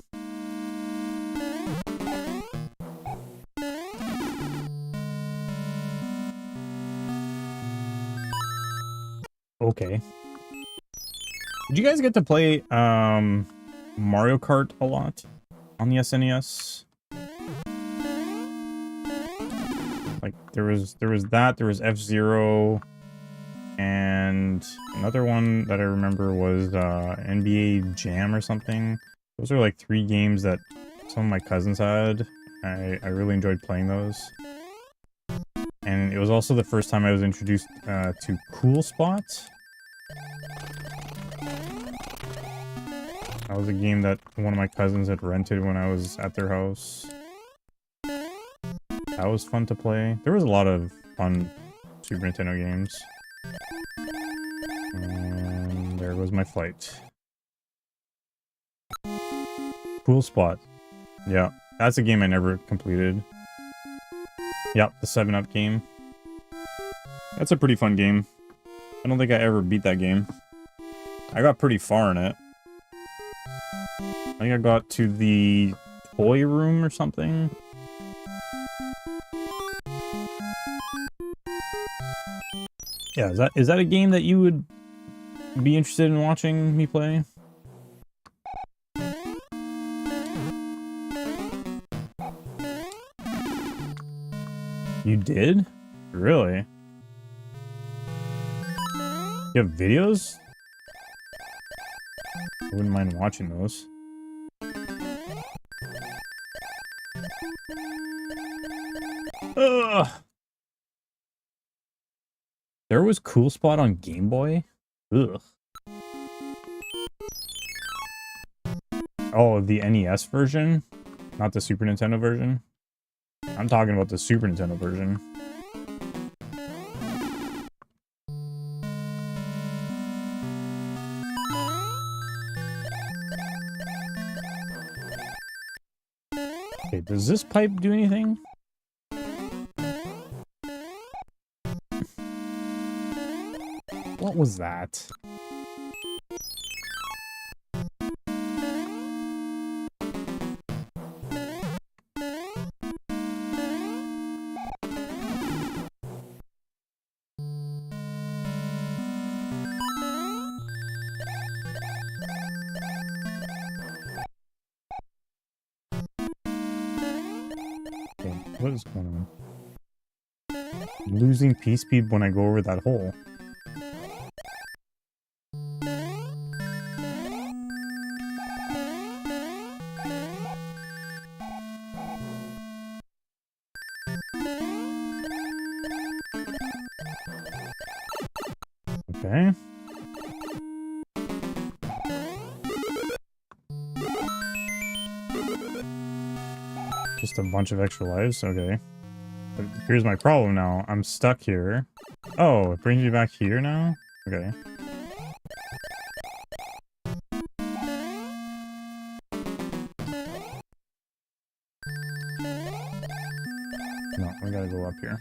Okay. Did you guys get to play Mario Kart a lot on the SNES? Like there was that, there was F-Zero, and another one that I remember was NBA Jam or something. Those are like 3 games that some of my cousins had. I really enjoyed playing those. And it was also the first time I was introduced to Cool Spot. That was a game that one of my cousins had rented when I was at their house. That was fun to play. There was a lot of fun Super Nintendo games. And there goes my flight. Cool Spot. Yeah, that's a game I never completed. Yep, the 7-Up game. That's a pretty fun game. I don't think I ever beat that game. I got pretty far in it. I think I got to the toy room or something. Yeah, is that a game that you would be interested in watching me play? You did? Really? You have videos? I wouldn't mind watching those. Ugh. There was Cool Spot on Game Boy? Ugh. Oh, the NES version? Not the Super Nintendo version? I'm talking about the Super Nintendo version. Okay, does this pipe do anything? What was that? Okay, what is going on? I'm losing P-speed when I go over that hole. Okay. Just a bunch of extra lives? Okay. But here's my problem now. I'm stuck here. Oh, it brings me back here now? Okay. No, we gotta go up here.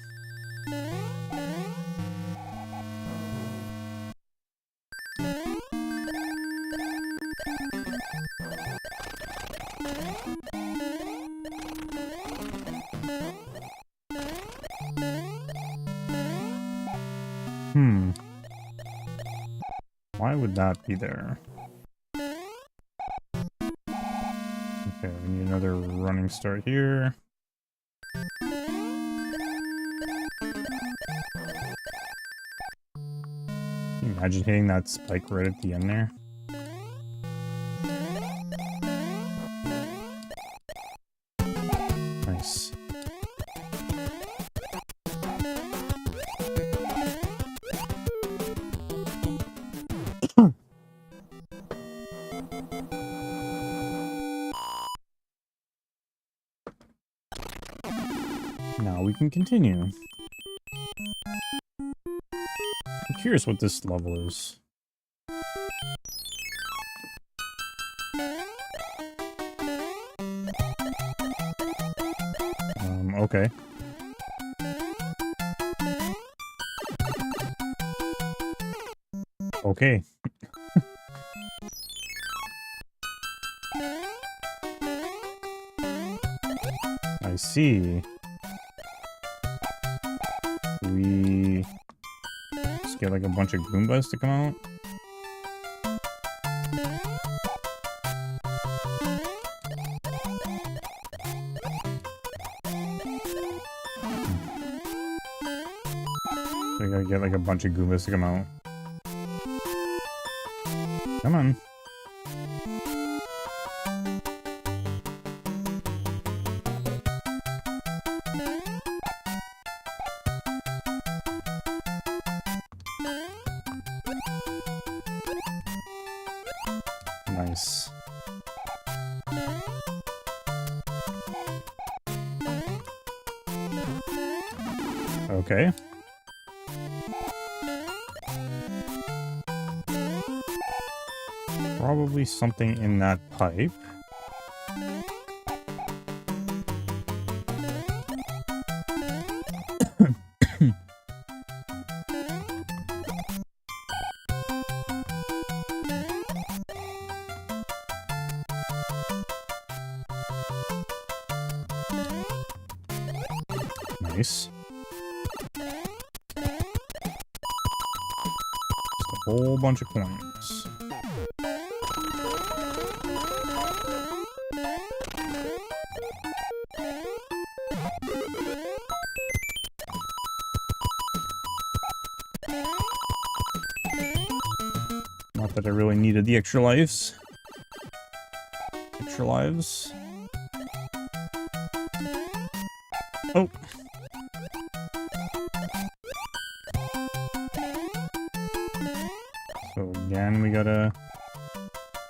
Why would that be there? Okay, we need another running start here. Can you imagine hitting that spike right at the end there? Nice. Now we can continue. I'm curious what this level is. Okay. Okay. I see. We just get like a bunch of Goombas to come out. So we gotta get like a bunch of Goombas to come out. Come on. Nice. Okay. Probably something in that pipe. Nice. Just a whole bunch of coins. Not that I really needed the extra lives. Extra lives. Oh. So again, we gotta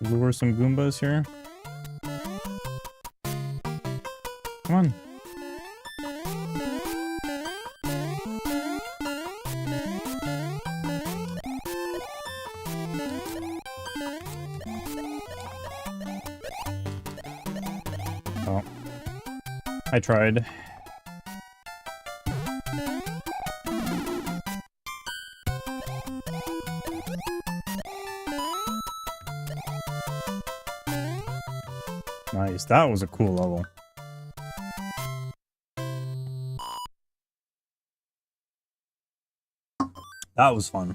lure some Goombas here. Come on. Oh. I tried. Nice, that was a cool level. That was fun.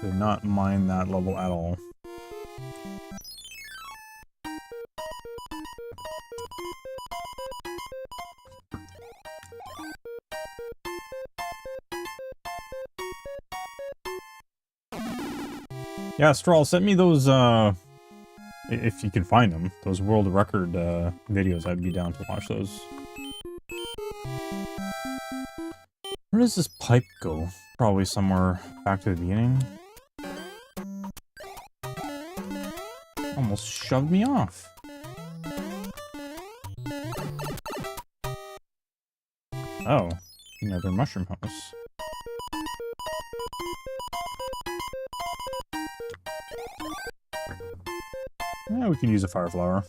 Did not mind that level at all. Yeah, Strawl, send me those, if you can find them, those world record, videos. I'd be down to watch those. Where does this pipe go? Probably somewhere back to the beginning. Almost shoved me off. Oh, another mushroom house. Yeah, we can use a fire flower.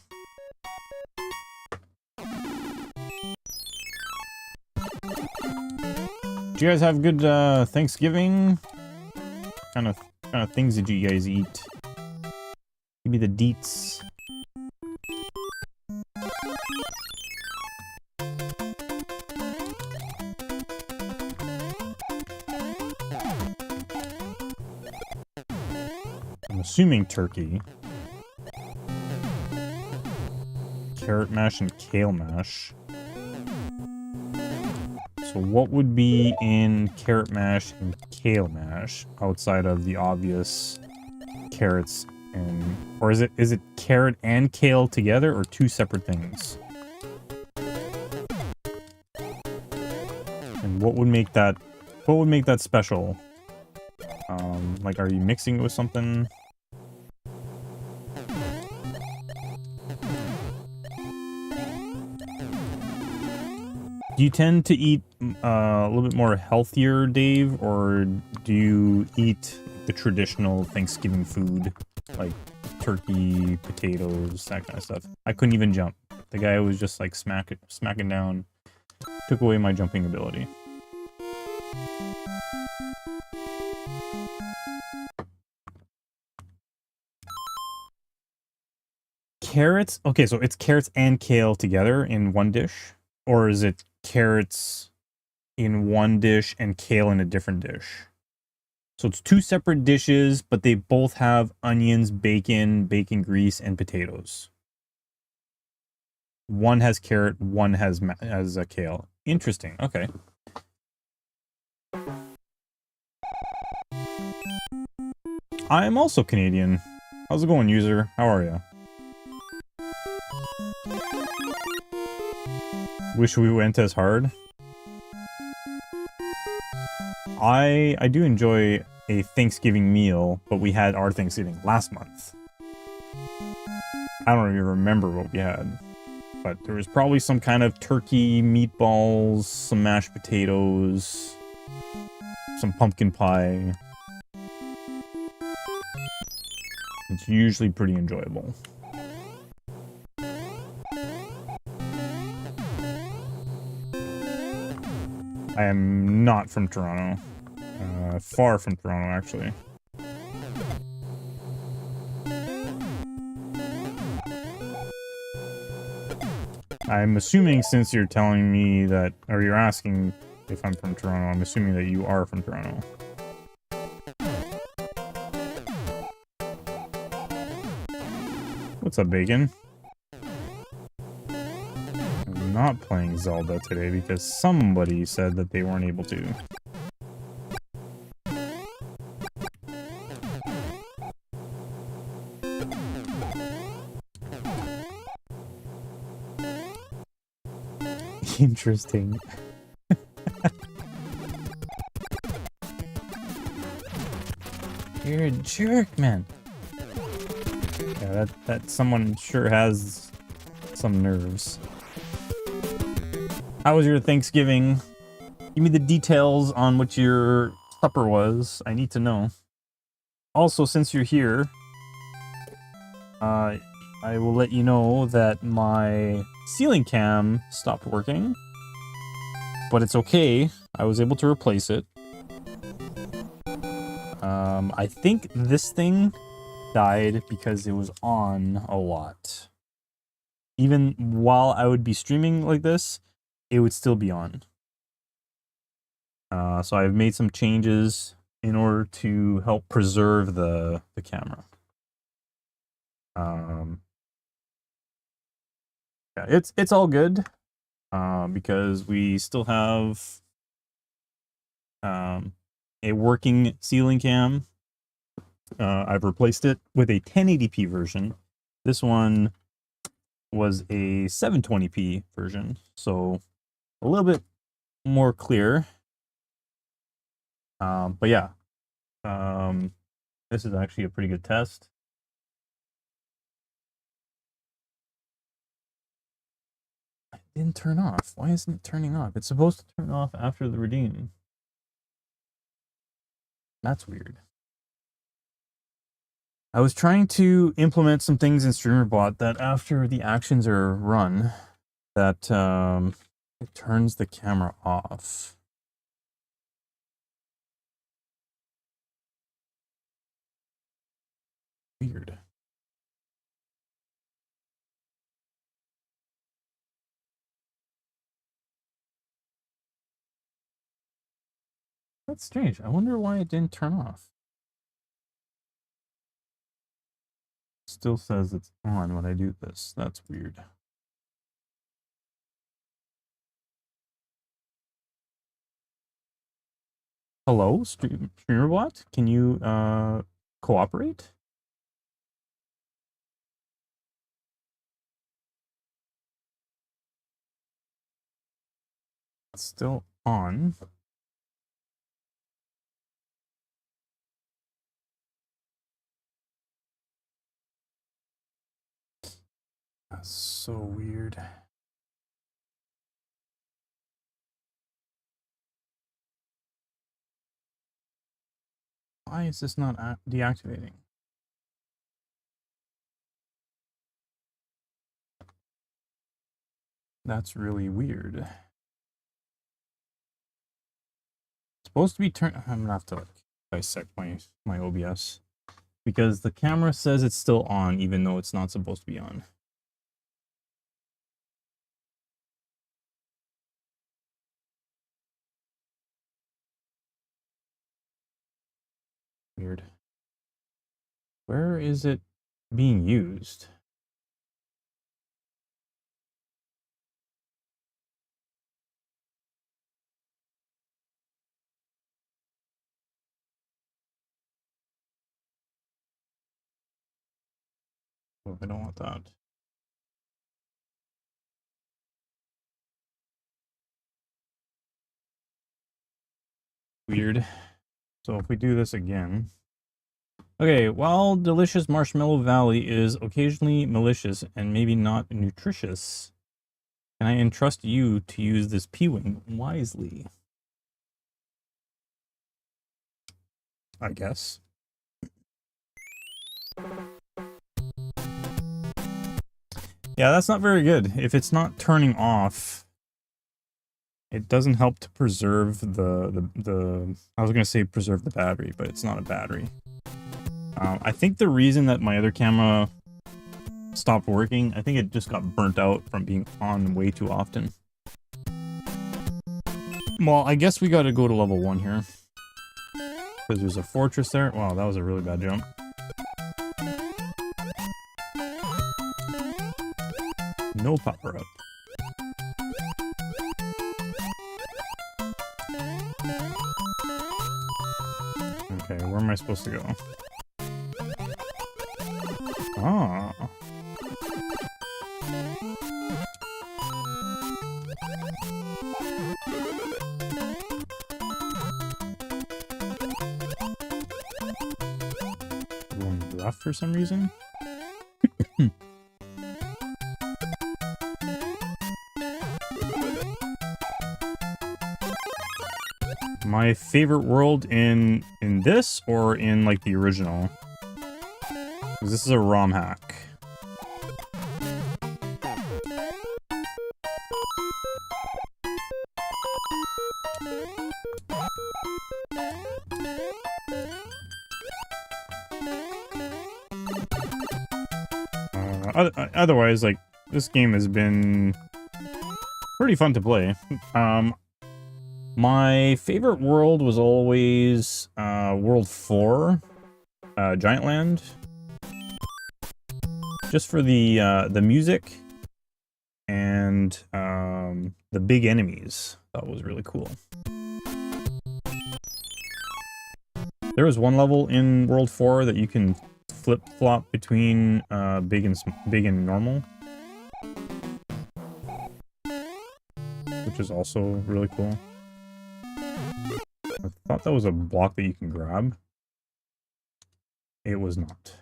Did you guys have good Thanksgiving? Kind of things did you guys eat? Give me the deets. I'm assuming turkey. Carrot mash and kale mash. So what would be in carrot mash and kale mash outside of the obvious carrots and, or is it carrot and kale together or two separate things? And what would make that special? Like, are you mixing it with something? Do you tend to eat a little bit more healthier, Dave, or do you eat the traditional Thanksgiving food, like turkey, potatoes, that kind of stuff? I couldn't even jump. The guy was just like smacking down, took away my jumping ability. Carrots? Okay, so it's carrots and kale together in one dish? Or is it carrots in one dish and kale in a different dish? So it's two separate dishes, but they both have onions, bacon grease, and potatoes. One has carrot, one has a kale. Interesting. Okay. I am also Canadian. How's it going, user? How are you? Wish we went as hard. I do enjoy a Thanksgiving meal, but we had our Thanksgiving last month. I don't even remember what we had, but there was probably some kind of turkey, meatballs, some mashed potatoes, some pumpkin pie. It's usually pretty enjoyable. I am not from Toronto. Far from Toronto, actually. I'm assuming, since you're telling me that, or you're asking if I'm from Toronto, I'm assuming that you are from Toronto. What's up, Bacon? I'm not playing Zelda today because somebody said that they weren't able to. Interesting. You're a jerk, man. Yeah, that someone sure has some nerves. How was your Thanksgiving? Give me the details on what your supper was. I need to know. Also, since you're here, I will let you know that my ceiling cam stopped working. But it's okay. I was able to replace it. I think this thing died because it was on a lot. Even while I would be streaming like this, it would still be on. So I've made some changes in order to help preserve the camera. Yeah, it's all good, because we still have a working ceiling cam. I've replaced it with a 1080p version. This one was a 720p version, so a little bit more clear. But yeah, this is actually a pretty good test. It didn't turn off. Why isn't it turning off? It's supposed to turn off after the redeem. That's weird. I was trying to implement some things in StreamerBot that after the actions are run, that it turns the camera off. Weird. That's strange. I wonder why it didn't turn off. Still says it's on when I do this. That's weird. Hello, StreamerBot? Can you cooperate? It's still on. That's so weird. Why is this not deactivating? That's really weird. It's supposed to be turned. I'm gonna have to like dissect my OBS because the camera says it's still on even though it's not supposed to be on. Weird. Where is it being used? Oh, I don't want that. Weird. So if we do this again. Okay, while delicious Marshmallow Valley is occasionally malicious and maybe not nutritious, can I entrust you to use this P-Wing wisely? I guess. Yeah, that's not very good. If it's not turning off, it doesn't help to preserve the I was gonna say preserve the battery, but it's not a battery. I think the reason that my other camera stopped working, I think it just got burnt out from being on way too often. Well, I guess we gotta go to level 1 here. Because there's a fortress there. Wow, that was a really bad jump. No power up. Okay, where am I supposed to go? Ah. Going left for some reason? My favorite world in this or in like the original? Because this is a ROM hack. Otherwise, like, this game has been pretty fun to play. My favorite world was always World 4, Giant Land. Just for the music and the big enemies. That was really cool. There was one level in World 4 that you can flip-flop between big and normal, which is also really cool. I thought that was a block that you can grab. It was not.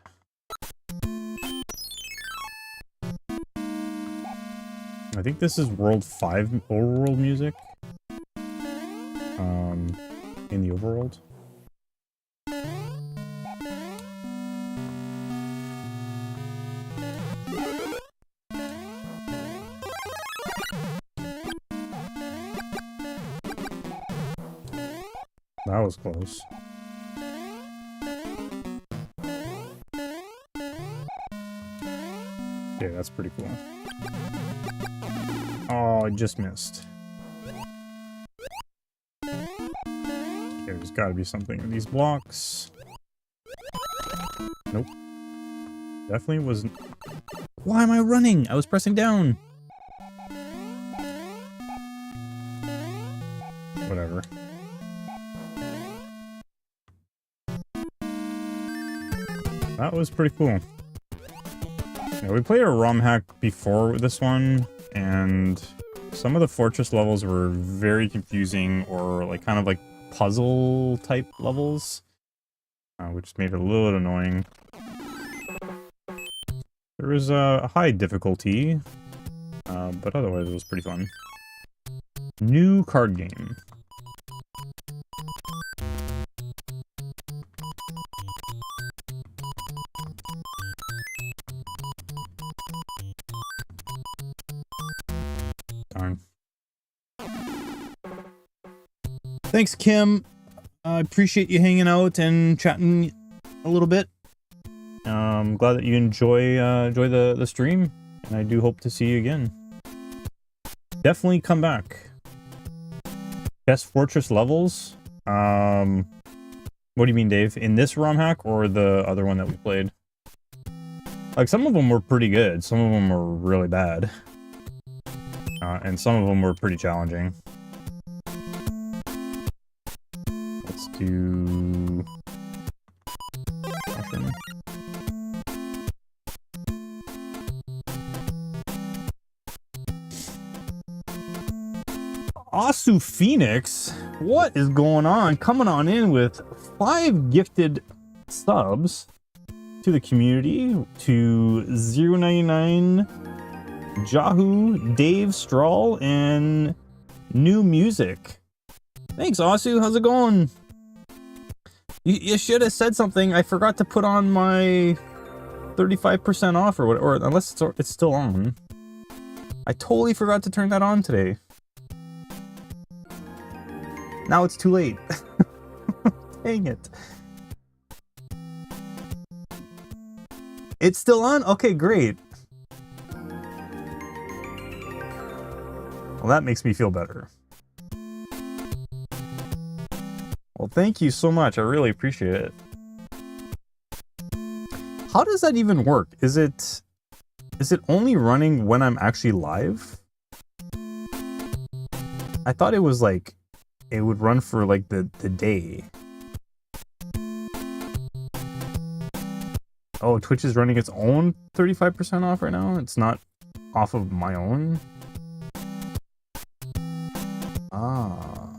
I think this is World 5 overworld music. In the overworld. That was close. Okay, that's pretty cool. Oh, I just missed. Okay, there's got to be something in these blocks. Nope. Definitely wasn't. Why am I running? I was pressing down. Whatever. That was pretty cool. Yeah, we played a ROM hack before this one, and some of the fortress levels were very confusing, or like kind of like puzzle type levels, which made it a little annoying. There was a high difficulty, but otherwise it was pretty fun. New card game. Darn. Thanks, Kim. I appreciate you hanging out and chatting a little bit. I'm glad that you enjoy the stream, and I do hope to see you again. Definitely come back. Best fortress levels? What do you mean, Dave? In this ROM hack or the other one that we played? Like, some of them were pretty good, some of them were really bad. And some of them were pretty challenging. Let's do... Mushroom. Asu Phoenix? What is going on? Coming on in with 5 gifted subs to the community, to 099, Jahu, Dave Strahl, and New Music. Thanks, Asu. How's it going? You should have said something. I forgot to put on my 35% off or whatever, or unless it's still on. I totally forgot to turn that on today. Now it's too late. Dang it. It's still on? Okay, great. Well, that makes me feel better. Well, thank you so much. I really appreciate it. How does that even work? Is it only running when I'm actually live? I thought it was like it would run for like the day. Oh, Twitch is running its own 35% off right now? It's not off of my own? Ah.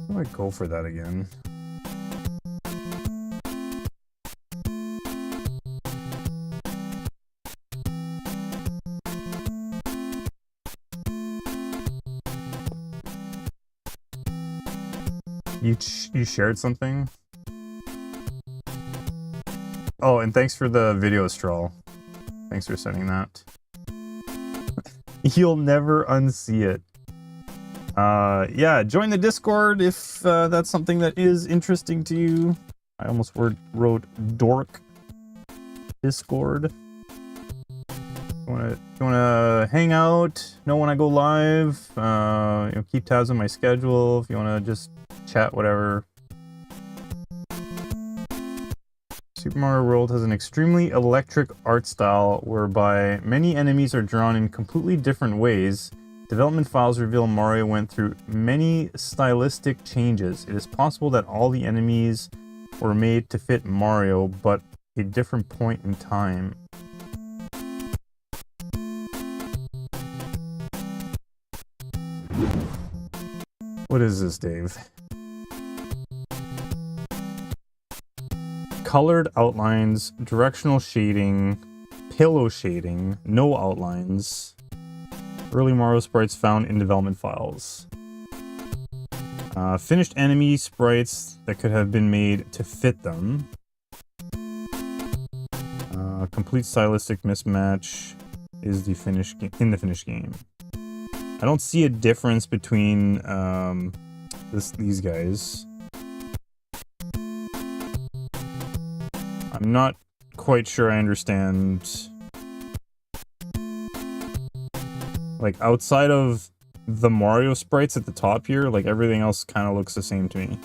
How do I go for that again? You shared something? Oh, and thanks for the video, Strahl. Thanks for sending that. You'll never unsee it. Yeah, join the Discord if that's something that is interesting to you. I almost wrote dork Discord. If you wanna hang out, know when I go live, you know, keep tabs on my schedule. If you wanna just chat, whatever. Super Mario World has an extremely electric art style whereby many enemies are drawn in completely different ways. Development files reveal Mario went through many stylistic changes. It is possible that all the enemies were made to fit Mario, but a different point in time. What is this, Dave? Colored outlines, directional shading, pillow shading, no outlines. Early Mario sprites found in development files. Finished enemy sprites that could have been made to fit them. Complete stylistic mismatch is the finished in the finished game. I don't see a difference between these guys. I'm not quite sure I understand. Like, outside of the Mario sprites at the top here, like, everything else kind of looks the same to me.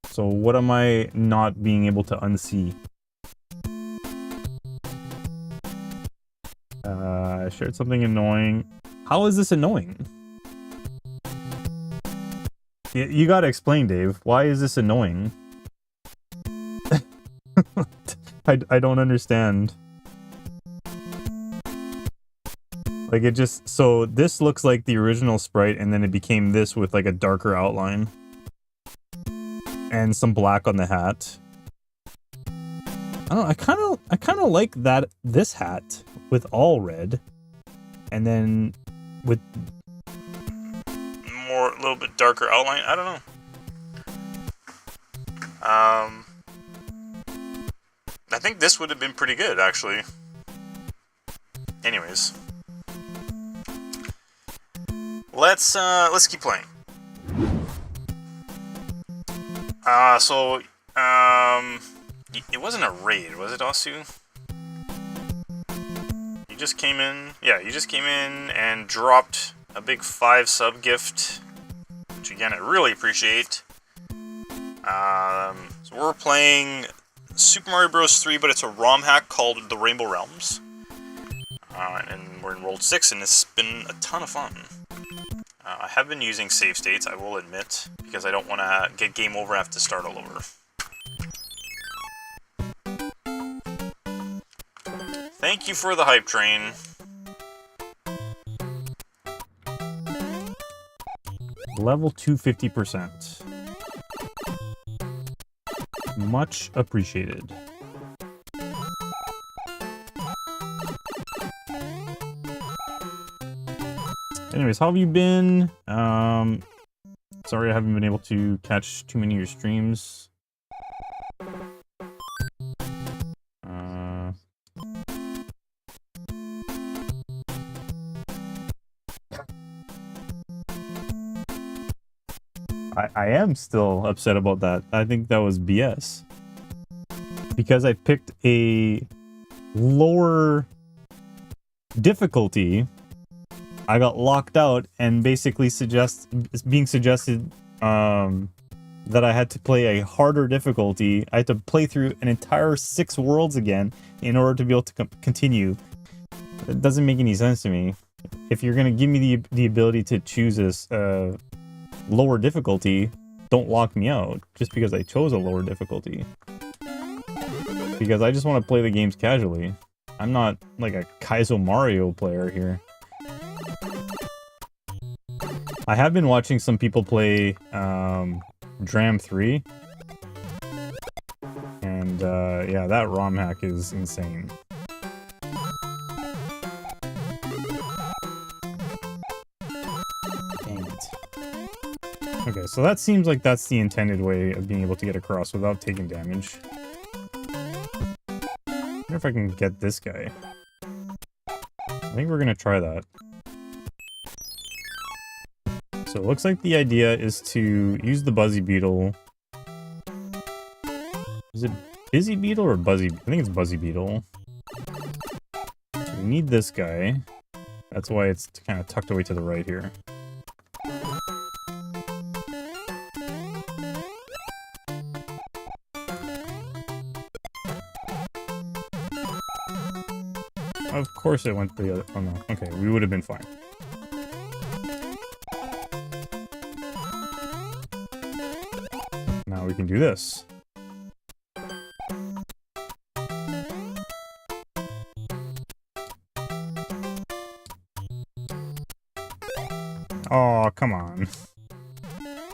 So what am I not being able to unsee? I shared something annoying. How is this annoying? You gotta explain, Dave. Why is this annoying? I don't understand. Like, it just... So, this looks like the original sprite, and then it became this with, like, a darker outline. And some black on the hat. I don't know, I kind of like this hat with all red. And then with more, a little bit darker outline. I don't know. I think this would have been pretty good, actually. Anyways. Let's keep playing. It wasn't a raid, was it, Asu? You just came in, yeah, you just came in and dropped a big 5 sub gift, which again, I really appreciate. So we're playing Super Mario Bros. 3, but it's a ROM hack called The Rainbow Realms. And we're in World 6, and it's been a ton of fun. I have been using save states, I will admit, because I don't want to get game over and have to start all over. Thank you for the hype train. Level 250%. Much appreciated. Anyways, how have you been? Sorry I haven't been able to catch too many of your streams. I am still upset about that. I think that was BS. Because I picked a lower difficulty, I got locked out and basically being suggested that I had to play a harder difficulty. I had to play through an entire 6 worlds again in order to be able to continue. It doesn't make any sense to me. If you're going to give me the ability to choose this lower difficulty, don't lock me out just because I chose a lower difficulty. Because I just want to play the games casually. I'm not like a Kaizo Mario player here. I have been watching some people play Dram 3. And yeah, that ROM hack is insane. Dang it. Okay, so that seems like that's the intended way of being able to get across without taking damage. I wonder if I can get this guy. I think we're gonna try that. So it looks like the idea is to use the Buzzy Beetle. Is it Busy Beetle or Buzzy? I think it's Buzzy Beetle. So we need this guy. That's why it's kind of tucked away to the right here. Of course it went the other... Oh no. Okay, we would have been fine. Now we can do this. Oh, come on.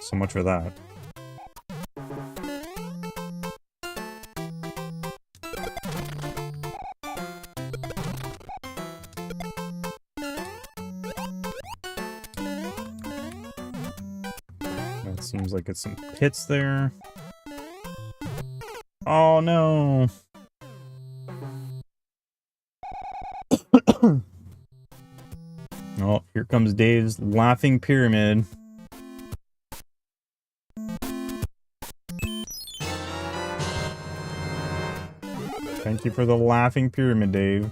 So much for that. Seems like it's some pits there. Oh no! Oh, here comes Dave's laughing pyramid. Thank you for the laughing pyramid, Dave.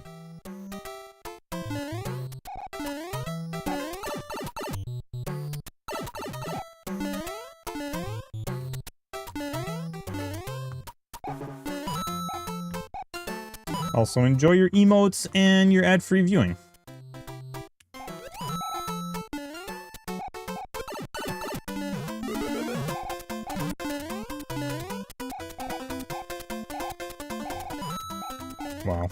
Also, enjoy your emotes and your ad-free viewing. Wow.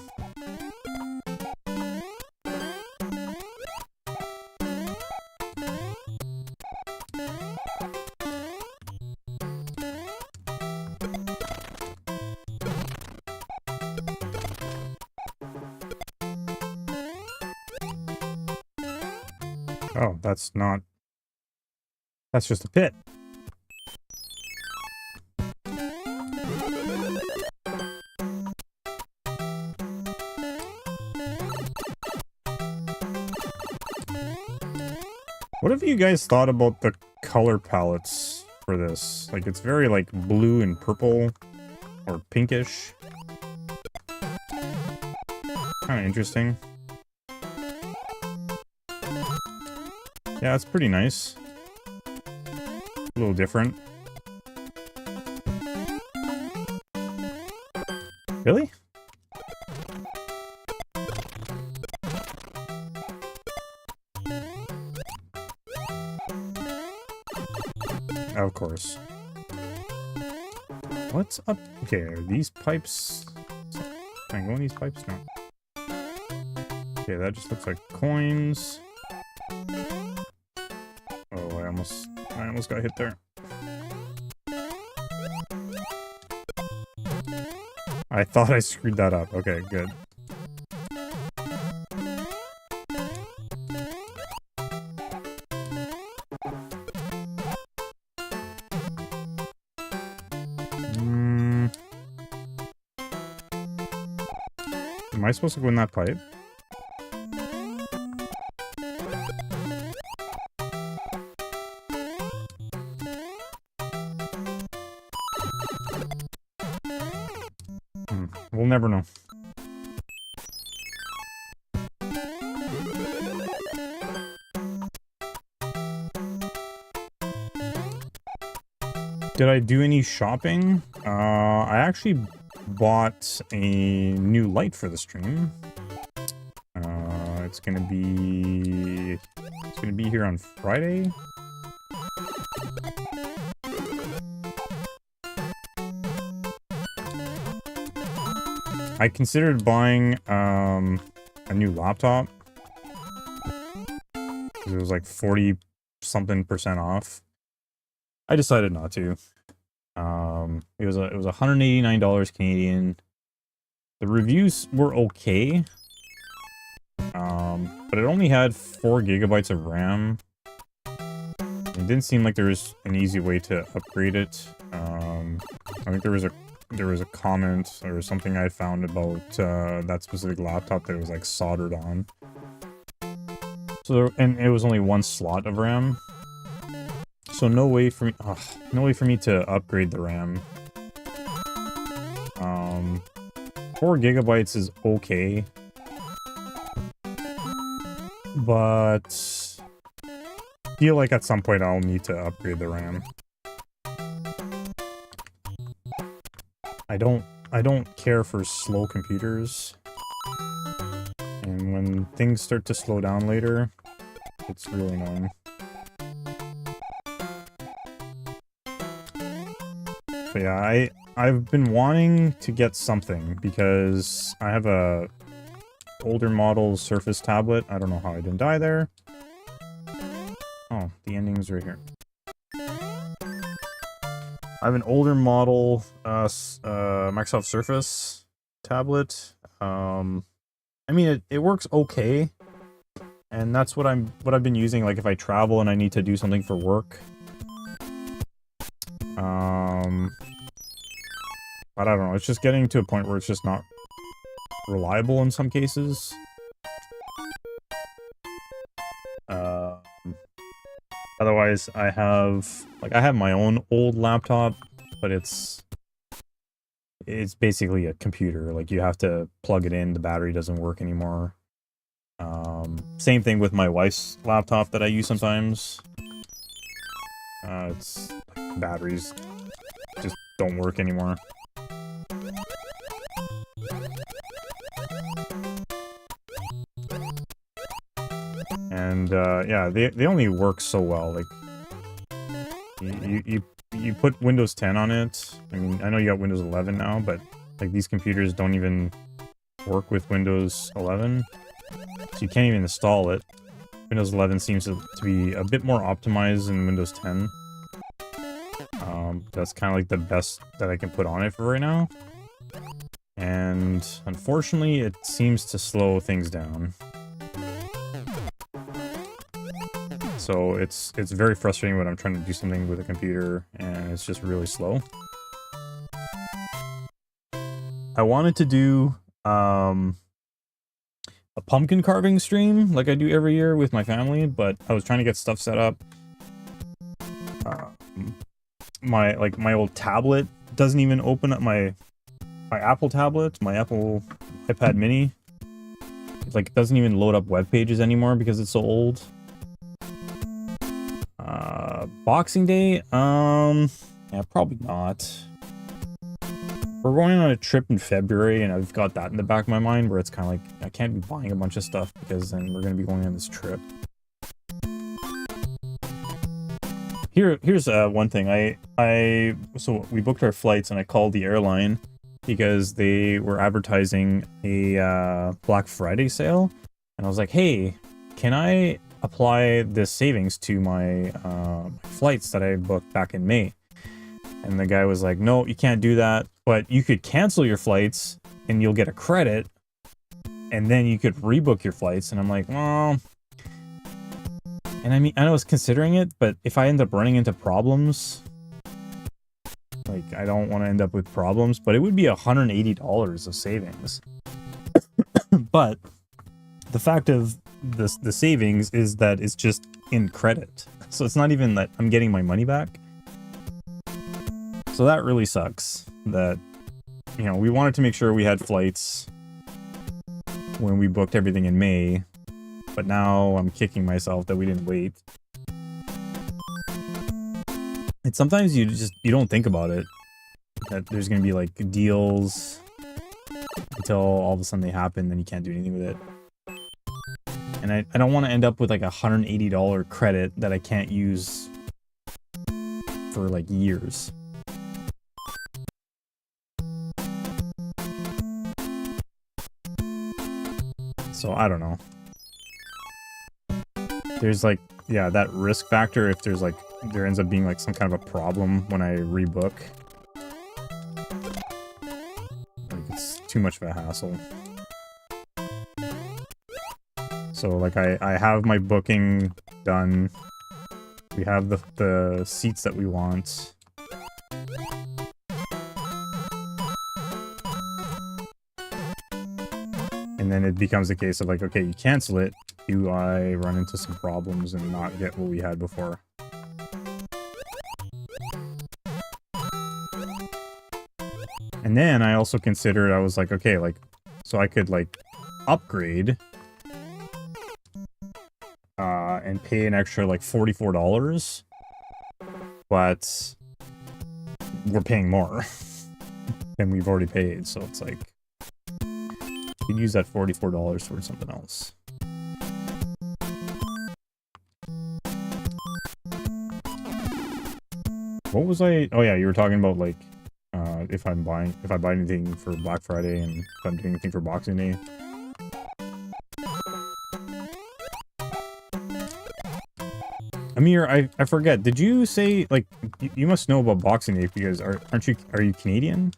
Oh, that's not... That's just a pit. What have you guys thought about the color palettes for this? Like, it's very, like, blue and purple, or pinkish. Kind of interesting. Yeah, it's pretty nice. A little different. Really? Of course. What's up? Okay, are these pipes... Can I go in these pipes? No. Okay, that just looks like coins. Oh, I almost got hit there. I thought I screwed that up. Okay, good. Am I supposed to go in that pipe? We'll never know. Did I do any shopping? I actually bought a new light for the stream. It's gonna be here on Friday. I considered buying a new laptop because it was like 40-something% off. I decided not to. It was $189 Canadian. The reviews were okay, but it only had 4 gigabytes of RAM. It didn't seem like there was an easy way to upgrade it. I think there was a comment or something I found about that specific laptop that was like soldered on. So and it was only 1 slot of RAM. So no way for me to upgrade the RAM. 4 gigabytes is okay, but I feel like at some point I'll need to upgrade the RAM. I don't care for slow computers, and when things start to slow down later, it's really annoying. But yeah, I've been wanting to get something because I have a older model Surface tablet. I don't know how I didn't die there. Oh, the ending's right here. I have an older model Microsoft Surface tablet. I mean, it works okay, and that's what I've been using. Like if I travel and I need to do something for work. But I don't know. It's just getting to a point where it's just not reliable in some cases. Otherwise, I have my own old laptop, but it's it's basically a computer. Like, you have to plug it in, the battery doesn't work anymore. Same thing with my wife's laptop that I use sometimes. It's batteries just don't work anymore. And yeah, they only work so well. Like, you put Windows 10 on it. I mean, I know you got Windows 11 now, but like, these computers don't even work with Windows 11, so you can't even install it. Windows 11 seems to be a bit more optimized than Windows 10. That's kind of like the best that I can put on it for right now. And unfortunately, it seems to slow things down. So it's very frustrating when I'm trying to do something with a computer and it's just really slow. I wanted to do a pumpkin carving stream like I do every year with my family, but I was trying to get stuff set up. My old tablet doesn't even open up my Apple tablet, my Apple iPad mini. It doesn't even load up web pages anymore because it's so old. Boxing Day, yeah, probably not. We're going on a trip in February, and I've got that in the back of my mind where it's kind of like, I can't be buying a bunch of stuff because then we're going to be going on this trip. Here's one thing. So we booked our flights, and I called the airline because they were advertising a Black Friday sale, and I was like, hey, can I apply this savings to my flights that I booked back in May? And the guy was like, no, you can't do that, but you could cancel your flights and you'll get a credit, and then you could rebook your flights. And I'm like, well, and I mean, I was considering it, but if I end up running into problems, like, I don't want to end up with problems, but it would be $180 of savings. But the fact of the savings is that it's just in credit. So it's not even that I'm getting my money back. So that really sucks that, you know, we wanted to make sure we had flights when we booked everything in May, but now I'm kicking myself that we didn't wait. And sometimes you don't think about it, that there's going to be like deals until all of a sudden they happen, then you can't do anything with it. And I don't want to end up with like $180 credit that I can't use for like years. So I don't know. There's like, yeah, that risk factor if there's like, there ends up being like some kind of a problem when I rebook. Like, it's too much of a hassle. So like I have my booking done. We have the seats that we want. And then it becomes a case of like, okay, you cancel it. Do I run into some problems and not get what we had before? And then I also considered, I was like, okay, like, so I could like upgrade and pay an extra like $44, but we're paying more than we've already paid. So it's like, you could use that $44 towards something else. What was I? Oh yeah, you were talking about like if I buy anything for Black Friday and if I'm doing anything for Boxing Day. Amir, I forget. Did you say like you must know about Boxing Day because are you Canadian?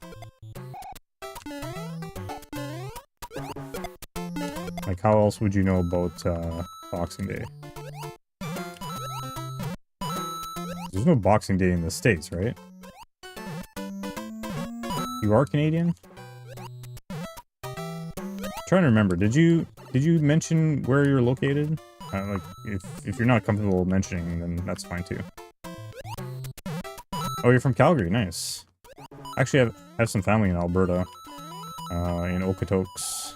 Like, how else would you know about Boxing Day? There's no Boxing Day in the States, right? You are Canadian? I'm trying to remember. Did you mention where you're located? Like, if you're not comfortable mentioning, then that's fine too. Oh, you're from Calgary. Nice. Actually, I have some family in Alberta, in Okotoks.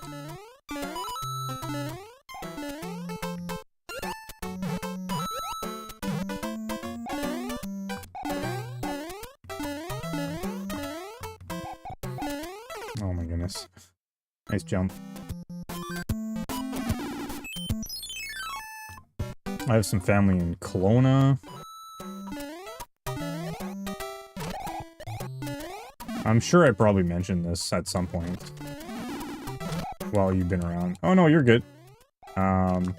Oh my goodness. Nice jump. I have some family in Kelowna. I'm sure I probably mentioned this at some point while you've been around. Oh no, you're good. One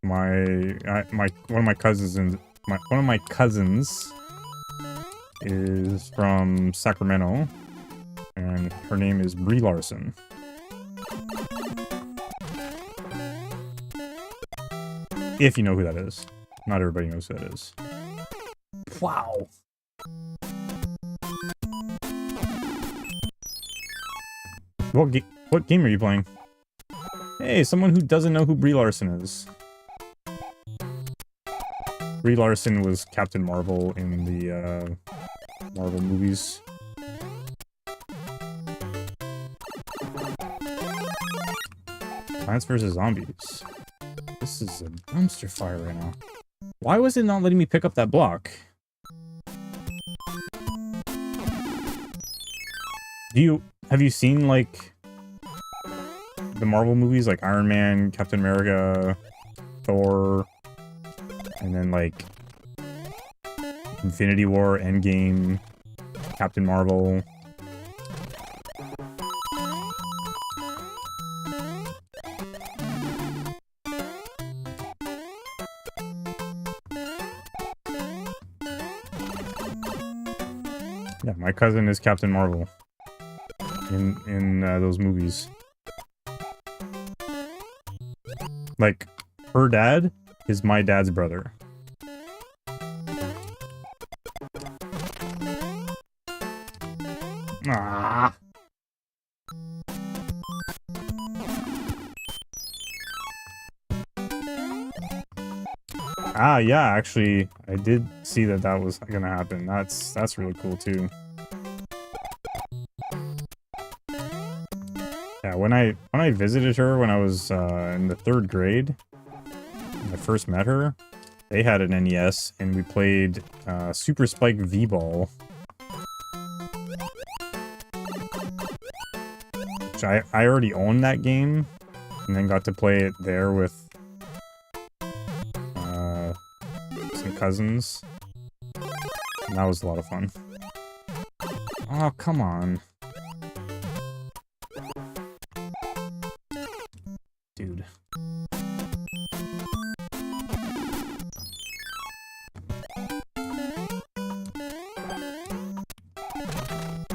of my cousins is from Sacramento, and her name is Brie Larson. If you know who that is. Not everybody knows who that is. Wow. What game are you playing? Hey, someone who doesn't know who Brie Larson is. Brie Larson was Captain Marvel in the Marvel movies. Plants vs. Zombies. This is a dumpster fire right now. Why was it not letting me pick up that block? Have you seen, like, the Marvel movies, like Iron Man, Captain America, Thor, and then, like, Infinity War, Endgame, Captain Marvel? Yeah, my cousin is Captain Marvel in those movies. Like, her dad is my dad's brother. Ah. Ah, yeah, actually, I did see that that was gonna happen. That's really cool too. Yeah, when I visited her when I was in the 3rd grade, when I first met her, they had an NES and we played Super Spike V-Ball. Which I already owned that game, and then got to play it there with some cousins. And that was a lot of fun. Oh, come on. Dude.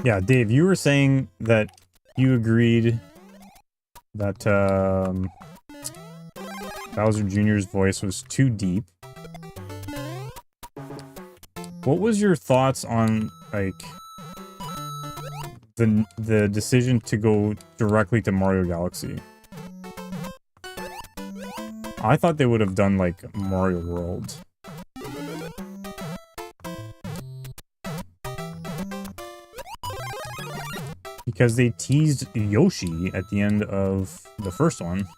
Yeah, Dave, you were saying that you agreed that Bowser Jr.'s voice was too deep. What was your thoughts on, like, the decision to go directly to Mario Galaxy? I thought they would have done, like, Mario World. Because they teased Yoshi at the end of the first one.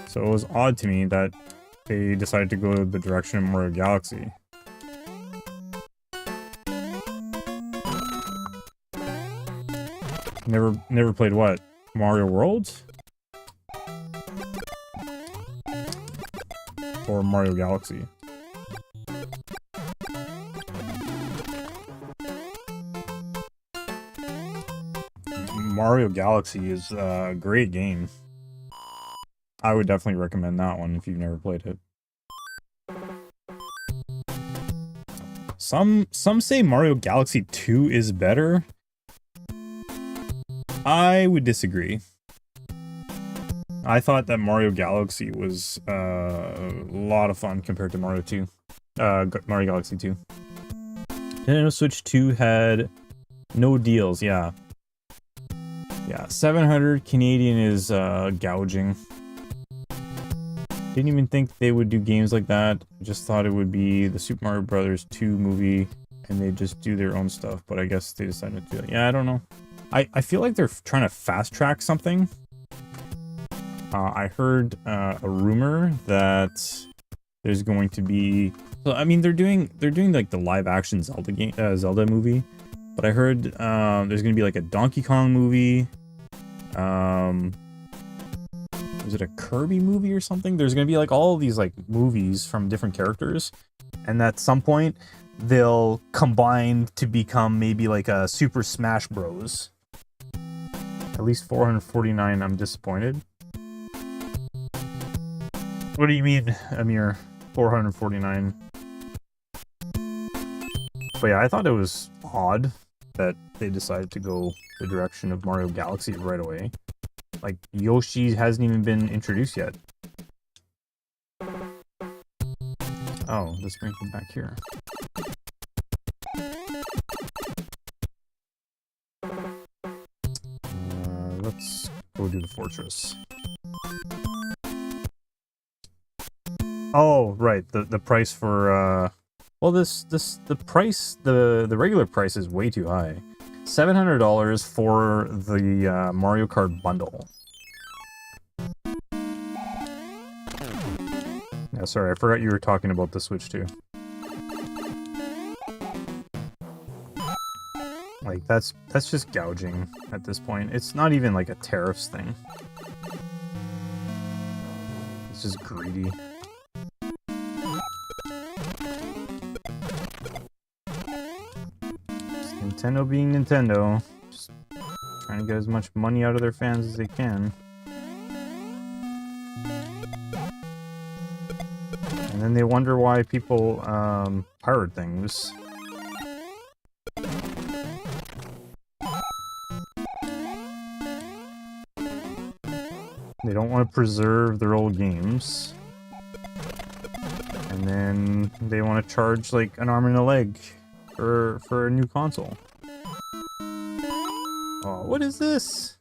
So it was odd to me that they decided to go the direction of Mario Galaxy. Never played what? Mario World? Or Mario Galaxy? Mario Galaxy is a great game. I would definitely recommend that one if you've never played it. Some say Mario Galaxy 2 is better. I would disagree. I thought that Mario Galaxy was a lot of fun compared to Mario 2. Mario Galaxy 2. Nintendo Switch 2 had no deals, yeah. Yeah, 700 Canadian is gouging. Didn't even think they would do games like that. Just thought it would be the Super Mario Brothers 2 movie and they just do their own stuff, but I guess they decided to do it. Yeah, I don't know. I feel like they're trying to fast track something. I heard a rumor that there's going to be... So, I mean, they're doing like the live action Zelda game, Zelda movie, but I heard there's going to be like a Donkey Kong movie. Was it a Kirby movie or something? There's going to be like all of these like movies from different characters, and at some point they'll combine to become maybe like a Super Smash Bros. At least 449. I'm disappointed. What do you mean, Amir? 449. But yeah, I thought it was odd that they decided to go the direction of Mario Galaxy right away. Like, Yoshi hasn't even been introduced yet. Oh, this brings me back here. Let's go do the fortress. Oh, right, the price for well, the regular price is way too high. $700 for the Mario Kart bundle. Yeah, sorry, I forgot you were talking about the Switch too. Like, that's just gouging at this point. It's not even like a tariffs thing. It's just greedy. Just Nintendo being Nintendo. Just trying to get as much money out of their fans as they can. And then they wonder why people pirate things. They don't want to preserve their old games. And then they want to charge like an arm and a leg for a new console. Oh, what is this?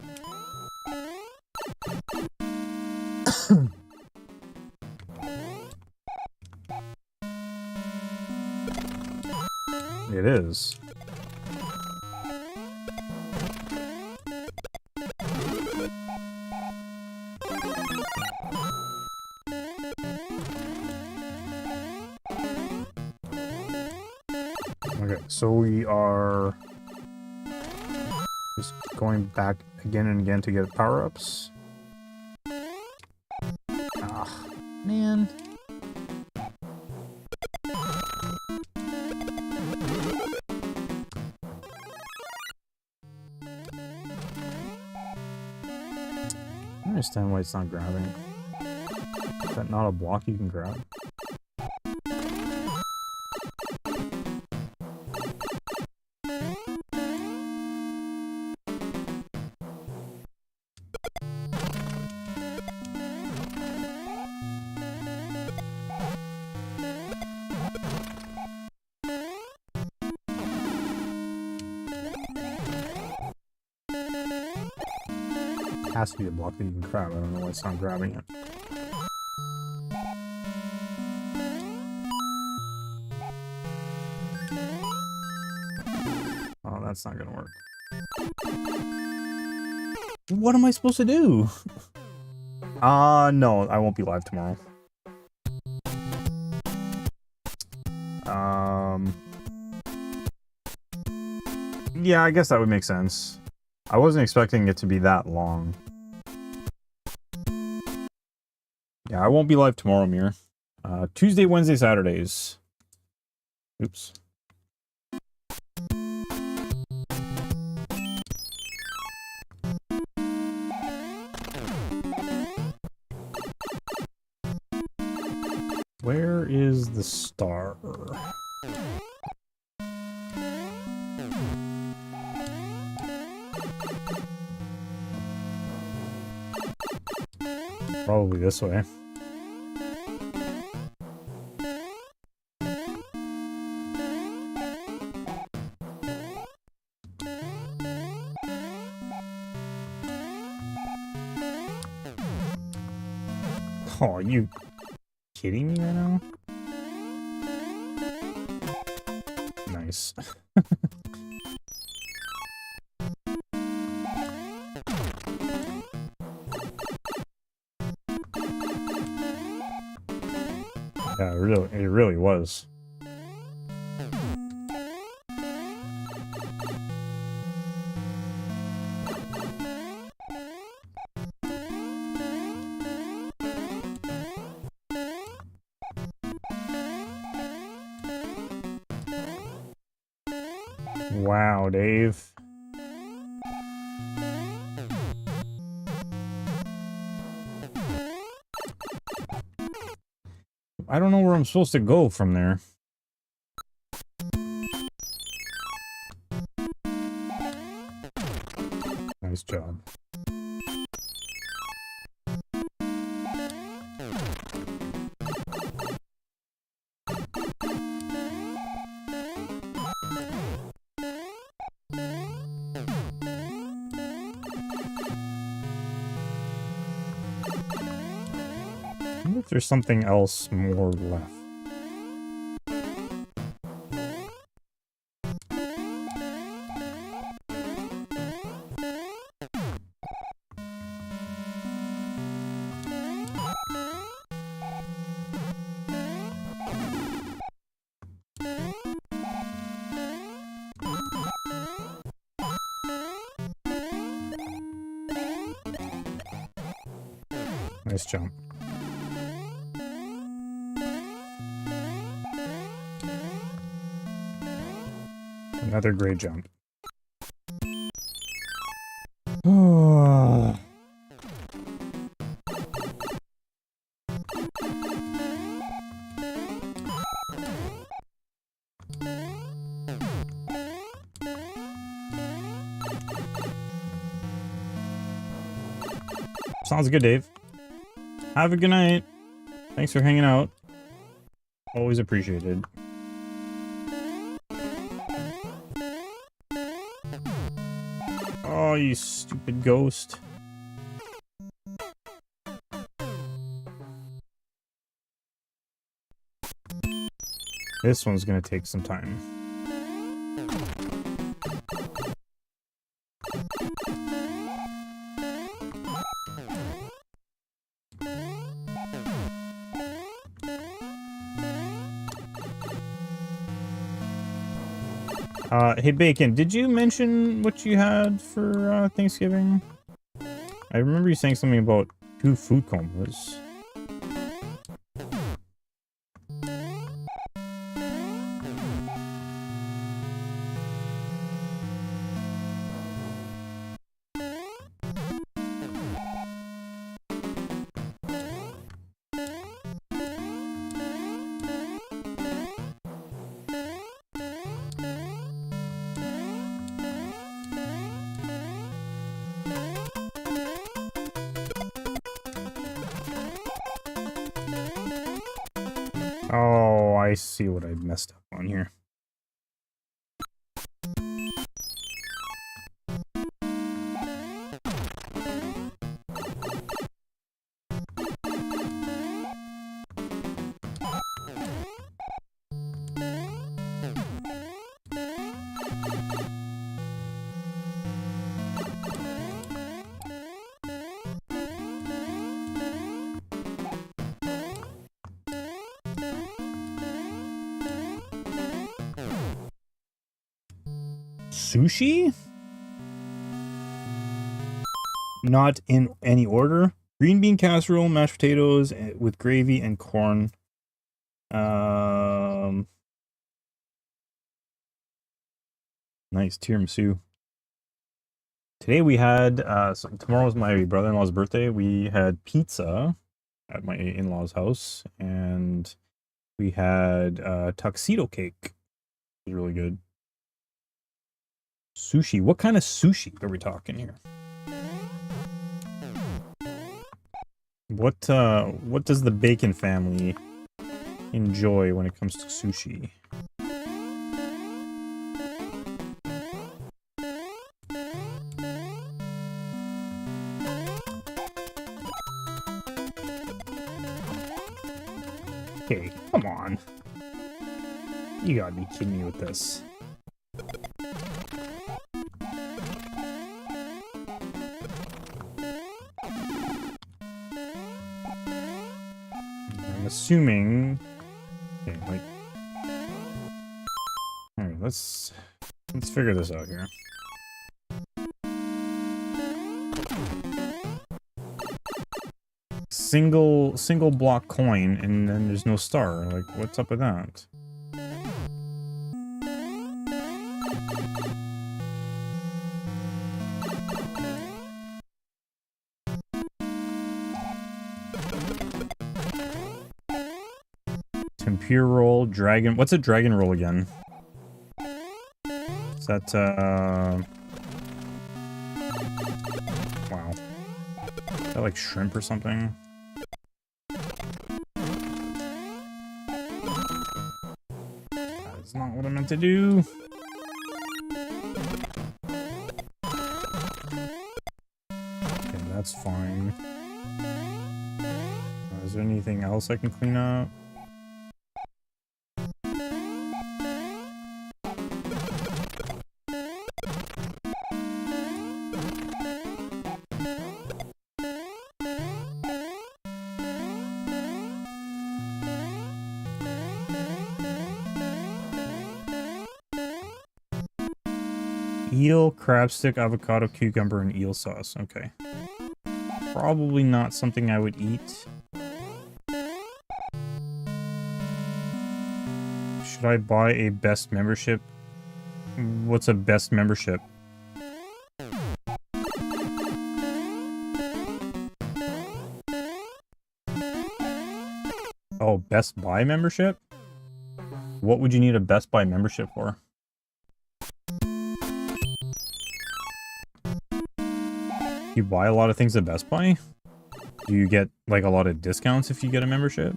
It is. Okay, so we are just going back again and again to get power-ups. Ah, man. I understand why it's not grabbing. Is that not a block you can grab? Has to be a block that you can grab. I don't know why it's not grabbing it. Oh, that's not gonna work. What am I supposed to do? No, I won't be live tomorrow. Yeah, I guess that would make sense. I wasn't expecting it to be that long. Yeah, I won't be live tomorrow, Mir. Tuesday, Wednesday, Saturdays. Oops. Where is the star? Probably this way. Oh, you kidding me right now? Nice. Yeah, it really was. Wow, Dave. I don't know where I'm supposed to go from there. Nice job. I wonder if there's something else more left. Nice jump. Another great jump. Sounds good, Dave. Have a good night. Thanks for hanging out. Always appreciated. Oh, you stupid ghost. This one's gonna take some time. Hey Bacon, did you mention what you had for Thanksgiving? I remember you saying something about 2 food combos. Oh, I see what I messed up on here. Sushi? Not in any order. Green bean casserole, mashed potatoes with gravy and corn. Nice tiramisu. Today we had, so tomorrow was my brother-in-law's birthday. We had pizza at my in-law's house, and we had tuxedo cake. It was really good. Sushi. What kind of sushi are we talking here? What does the Bacon family enjoy when it comes to sushi? Okay, come on. You gotta be kidding me with this. I'm assuming... Okay, like... Alright, let's figure this out here. Single block coin, and then there's no star. Like, what's up with that? Tempure roll, dragon. What's a dragon roll again? Is that, wow. Is that like shrimp or something? That's not what I meant to do. Okay, that's fine. Is there anything else I can clean up? Eel, crab stick, avocado, cucumber, and eel sauce. Okay. Probably not something I would eat. Should I buy a best membership? What's a best membership? Oh, Best Buy membership? What would you need a Best Buy membership for? You buy a lot of things at Best Buy? Do you get, like, a lot of discounts if you get a membership?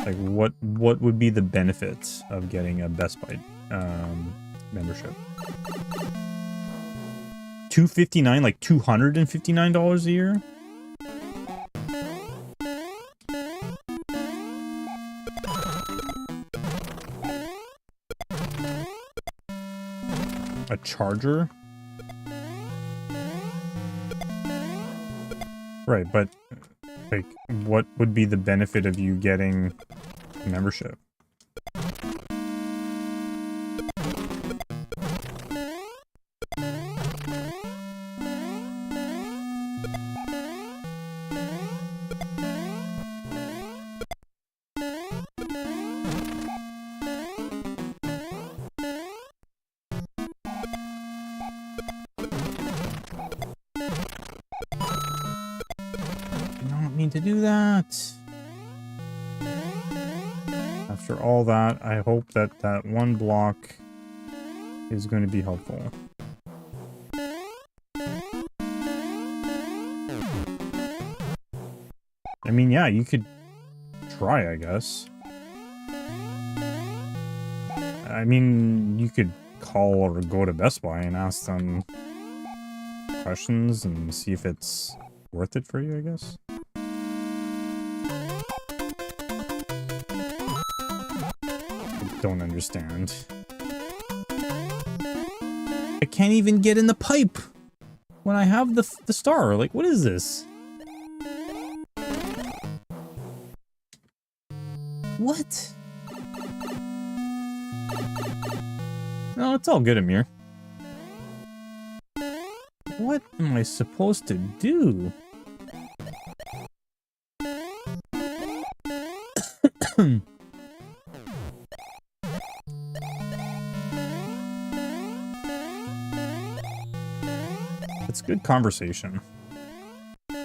Like, what would be the benefits of getting a Best Buy membership? $259, like $259 a year? A charger? Right, but, like, what would be the benefit of you getting a membership? To do that. After all that, I hope that that one block is going to be helpful. I mean, yeah, you could try, I guess. I mean, you could call or go to Best Buy and ask them questions and see if it's worth it for you, I guess. Don't understand. I can't even get in the pipe when I have the star. Like, what is this? What? No, it's all good, Amir. What am I supposed to do? It's good conversation. I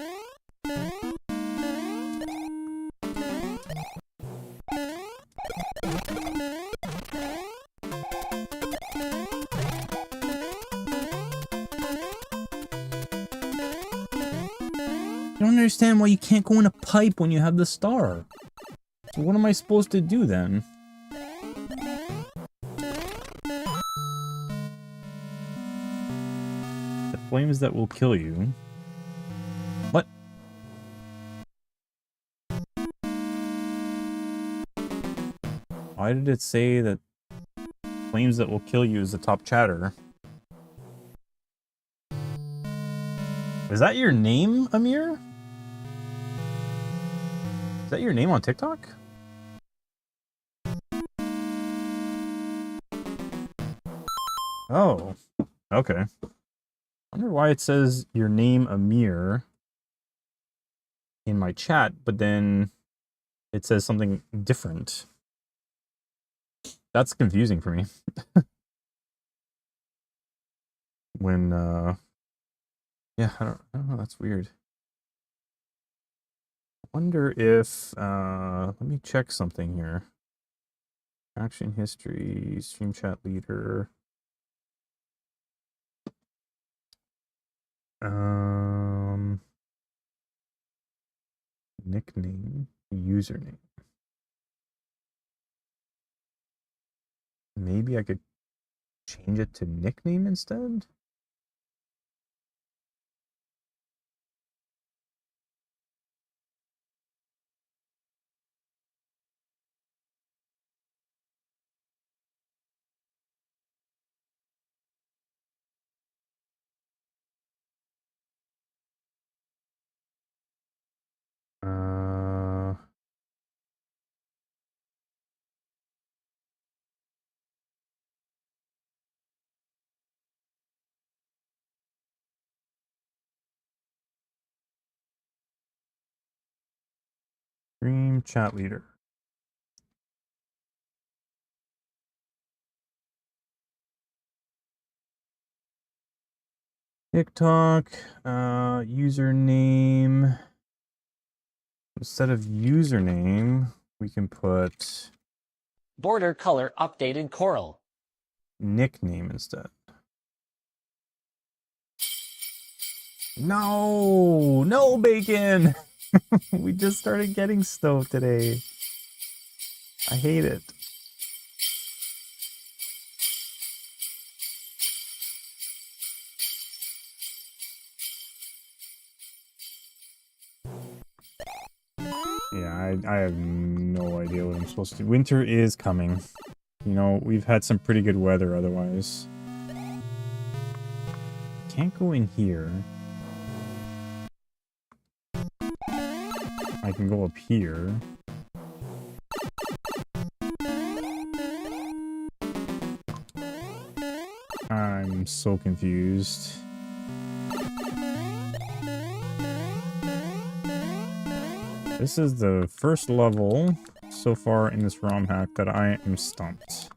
don't understand why you can't go in a pipe when you have the star. So what am I supposed to do then? The flames that will kill you. What? Why did it say that flames that will kill you is the top chatter? Is that your name, Amir? Is that your name on TikTok? Oh, okay. I wonder why it says your name, Amir, in my chat, but then it says something different. That's confusing for me. When, yeah, I don't know, that's weird. Wonder if, let me check something here. Action history, stream chat leader. Nickname, username. Maybe I could change it to nickname instead? Stream chat leader. TikTok, username. Instead of username, we can put border color updated coral. Nickname instead. No, no bacon. We just started getting stove today. I hate it. Yeah, I have no idea what I'm supposed to do. Winter is coming. You know, we've had some pretty good weather otherwise. Can't go in here. I can go up here. I'm so confused. This is the first level so far in this ROM hack that I am stumped.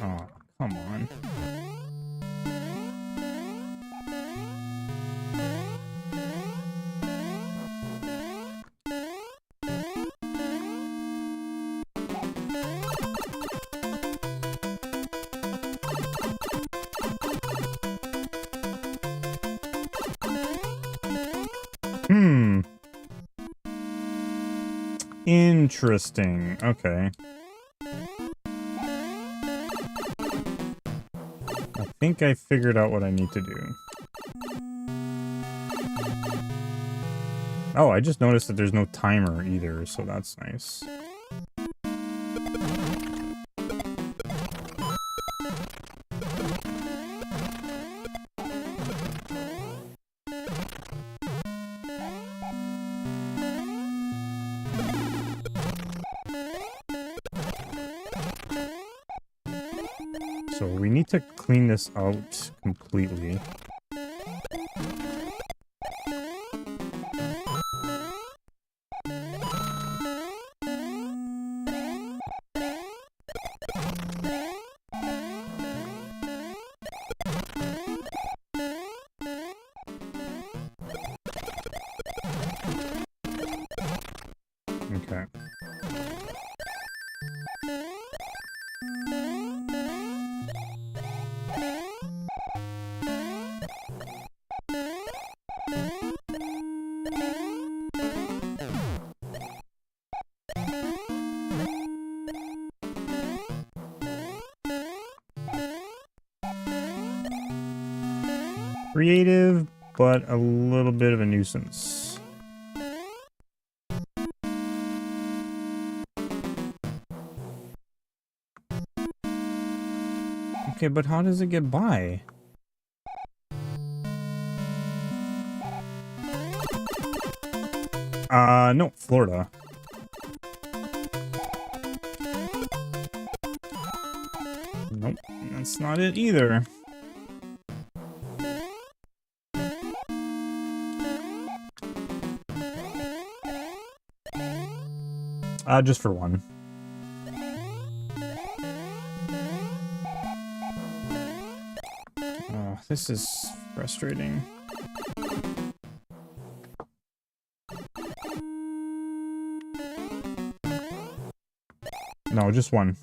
Oh, come on. Interesting. Okay. I think I figured out what I need to do. Oh, I just noticed that there's no timer either, so that's nice. So we need to clean this out completely. Okay. Creative, but a little bit of a nuisance. Okay, but how does it get by? No, Florida. Nope, that's not it either. Just for one. Oh, this is frustrating. No, just one.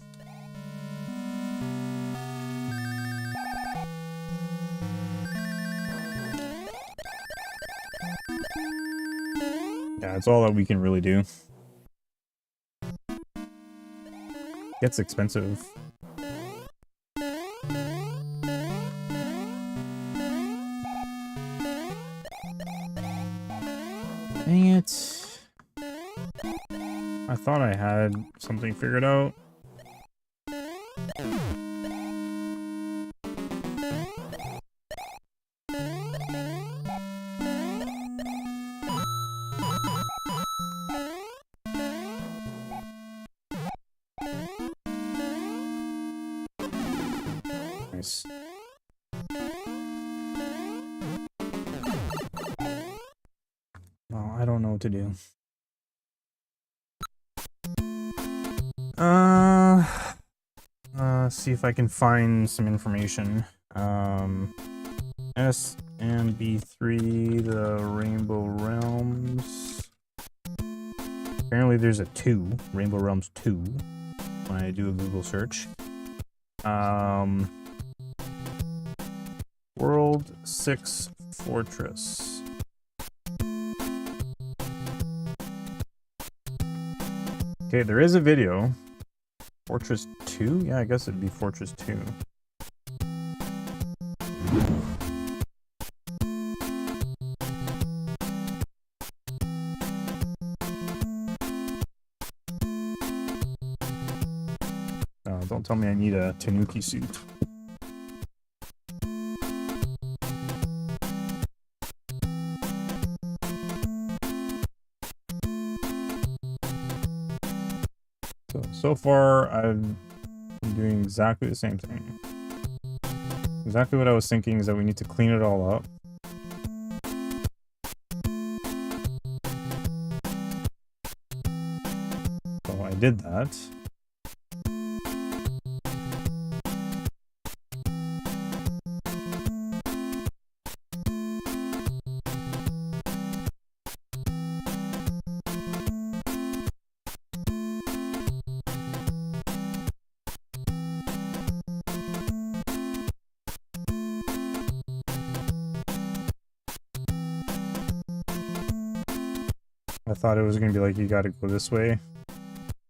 Yeah, it's all that we can really do. Gets expensive. Dang it. I thought I had something figured out. Nice. Well, I don't know what to do. See if I can find some information. SMB3, the Rainbow Realms. Apparently there's a 2, Rainbow Realms 2, when I do a Google search. World 6 Fortress. Okay, there is a video. Fortress 2? Yeah, I guess it'd be Fortress 2. Don't tell me I need a Tanuki suit. So far, I've been doing exactly the same thing. Exactly what I was thinking is that we need to clean it all up. So I did that. I thought it was gonna be like you gotta go this way.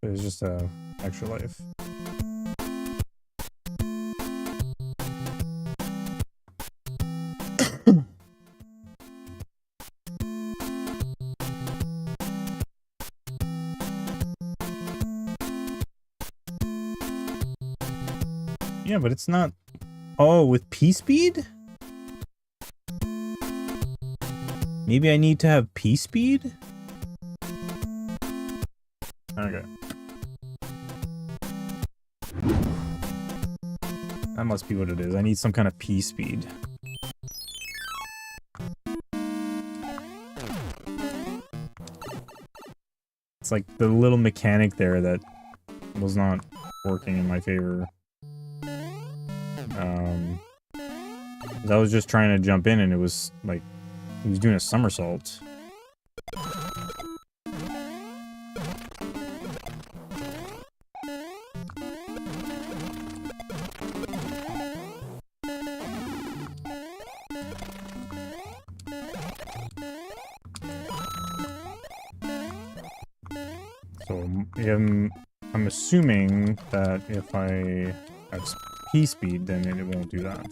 It was just a extra life. Yeah, but it's not. Oh, with P speed? Maybe I need to have P speed? Okay. That must be what it is. I need some kind of P speed. It's like the little mechanic there that was not working in my favor. 'Cause I was just trying to jump in and it was like he was doing a somersault. So I'm assuming that if I have P speed, then it won't do that.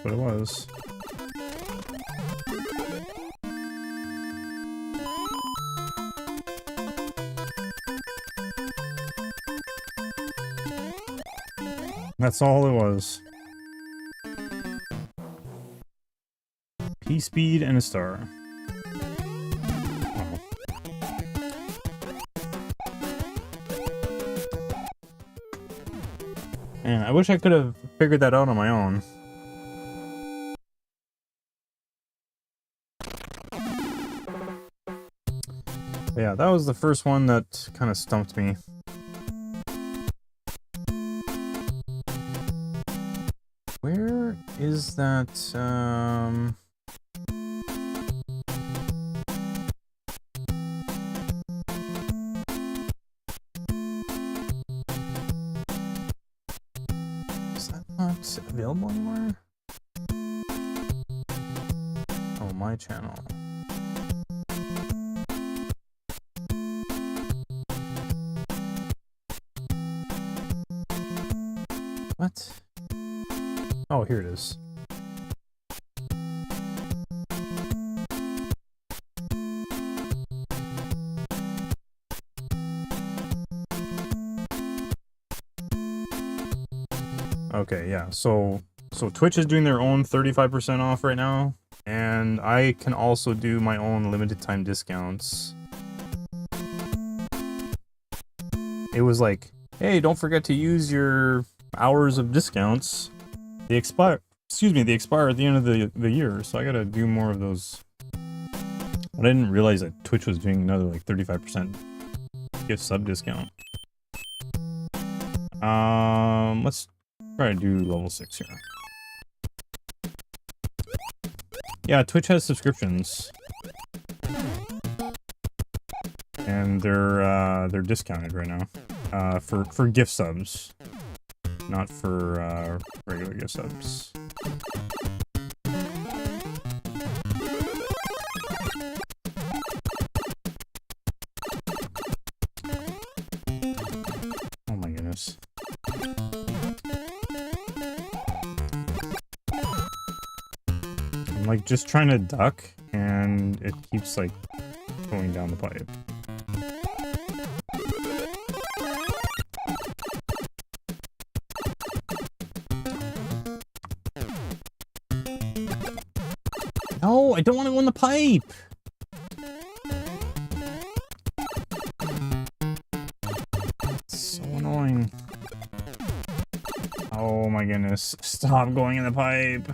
That's what it was. That's all it was. P-speed and a star. Oh. Man, I wish I could have figured that out on my own. Yeah, that was the first one that kind of stumped me. Where is that, is that not available anymore? Oh, my channel. What? Oh, here it is. Okay, yeah. So Twitch is doing their own 35% off right now, and I can also do my own limited time discounts. It was like, hey, don't forget to use your hours of discounts. They expire, they expire at the end of the year, so I gotta do more of those. But I didn't realize that Twitch was doing another like 35% gift sub discount. Let's try to do level 6 here. Yeah, Twitch has subscriptions. And they're discounted right now. For gift subs. Not for regular gift subs. Oh my goodness. I'm like just trying to duck and it keeps like going down the pipe. No, I don't want to go in the pipe. It's so annoying. Oh my goodness. Stop going in the pipe.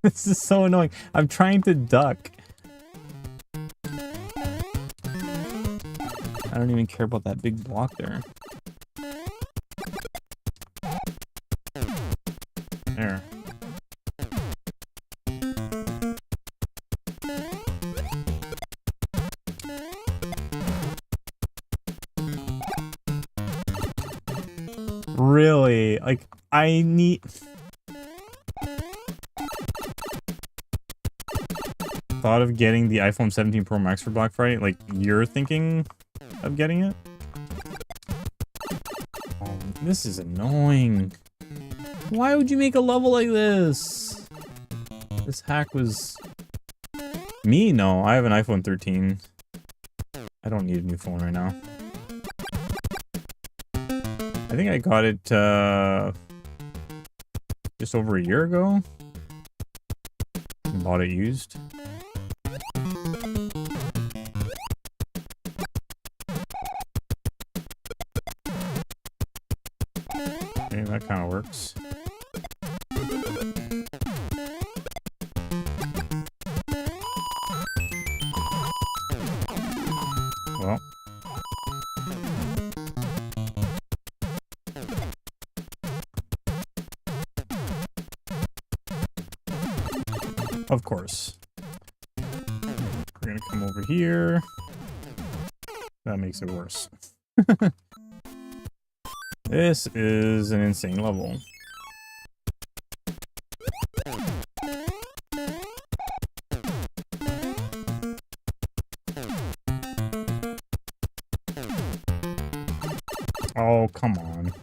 This is so annoying. I'm trying to duck. I don't even care about that big block there. There. Really? Like, I need... Thought of getting the iPhone 17 Pro Max for Black Friday? Like, you're thinking of getting it? Oh, this is annoying. Why would you make a level like this? This hack was... Me? No, I have an iPhone 13. I don't need a new phone right now. I think I got it, just over a year ago. Bought it used. Okay, that kind of works. Well. Of course. We're gonna come over here. That makes it worse. This is an insane level. Oh, come on.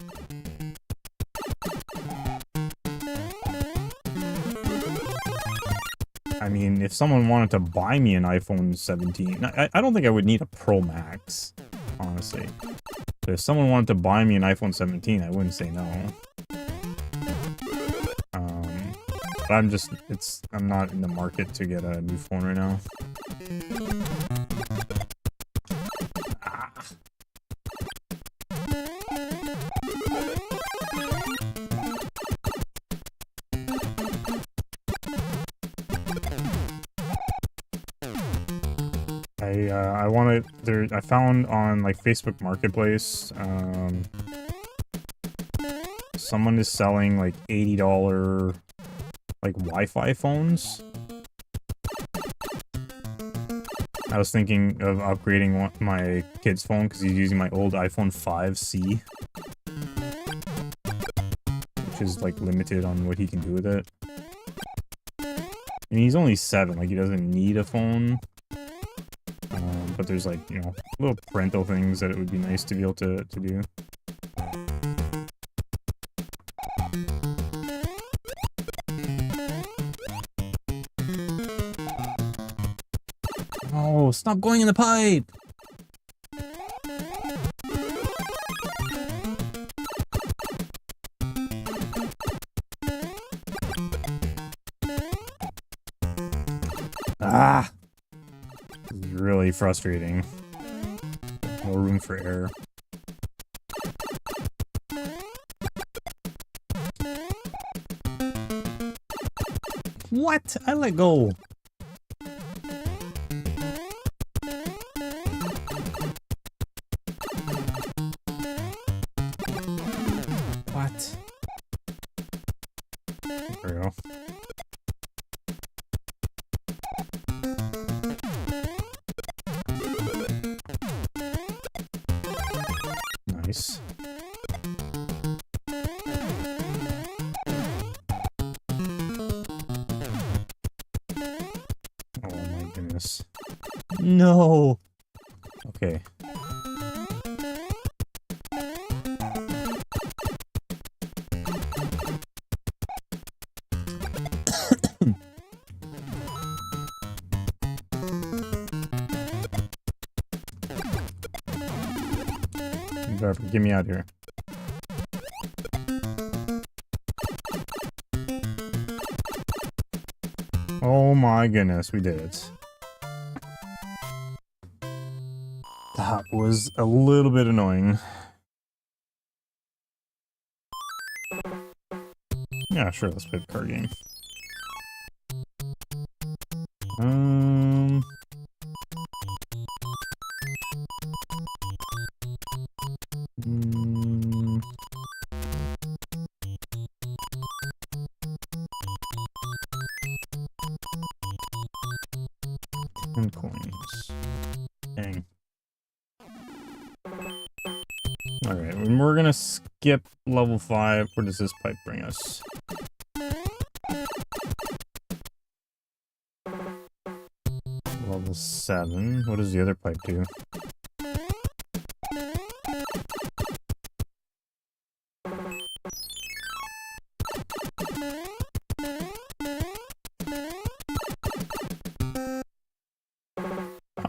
I mean, if someone wanted to buy me an iPhone 17, I don't think I would need a Pro Max, honestly. But if someone wanted to buy me an iPhone 17, I wouldn't say no. But I'm not in the market to get a new phone right now. Ah. I found on like Facebook Marketplace, someone is selling like $80 like Wi-Fi phones. I was thinking of upgrading my kid's phone because he's using my old iPhone 5C, which is like limited on what he can do with it. And he's only 7, like he doesn't need a phone. But there's like, you know, little parental things that it would be nice to be able to do. Oh, stop going in the pipe! Ah! This is really frustrating. No room for error. What? I let go. What? There we go. Nice. Oh my goodness. No! Okay. Get me out of here. Oh my goodness, we did it. That was a little bit annoying. Yeah, sure, let's play the card game. Coins. Dang. Alright, and we're gonna skip level 5. Where does this pipe bring us? Level 7. What does the other pipe do?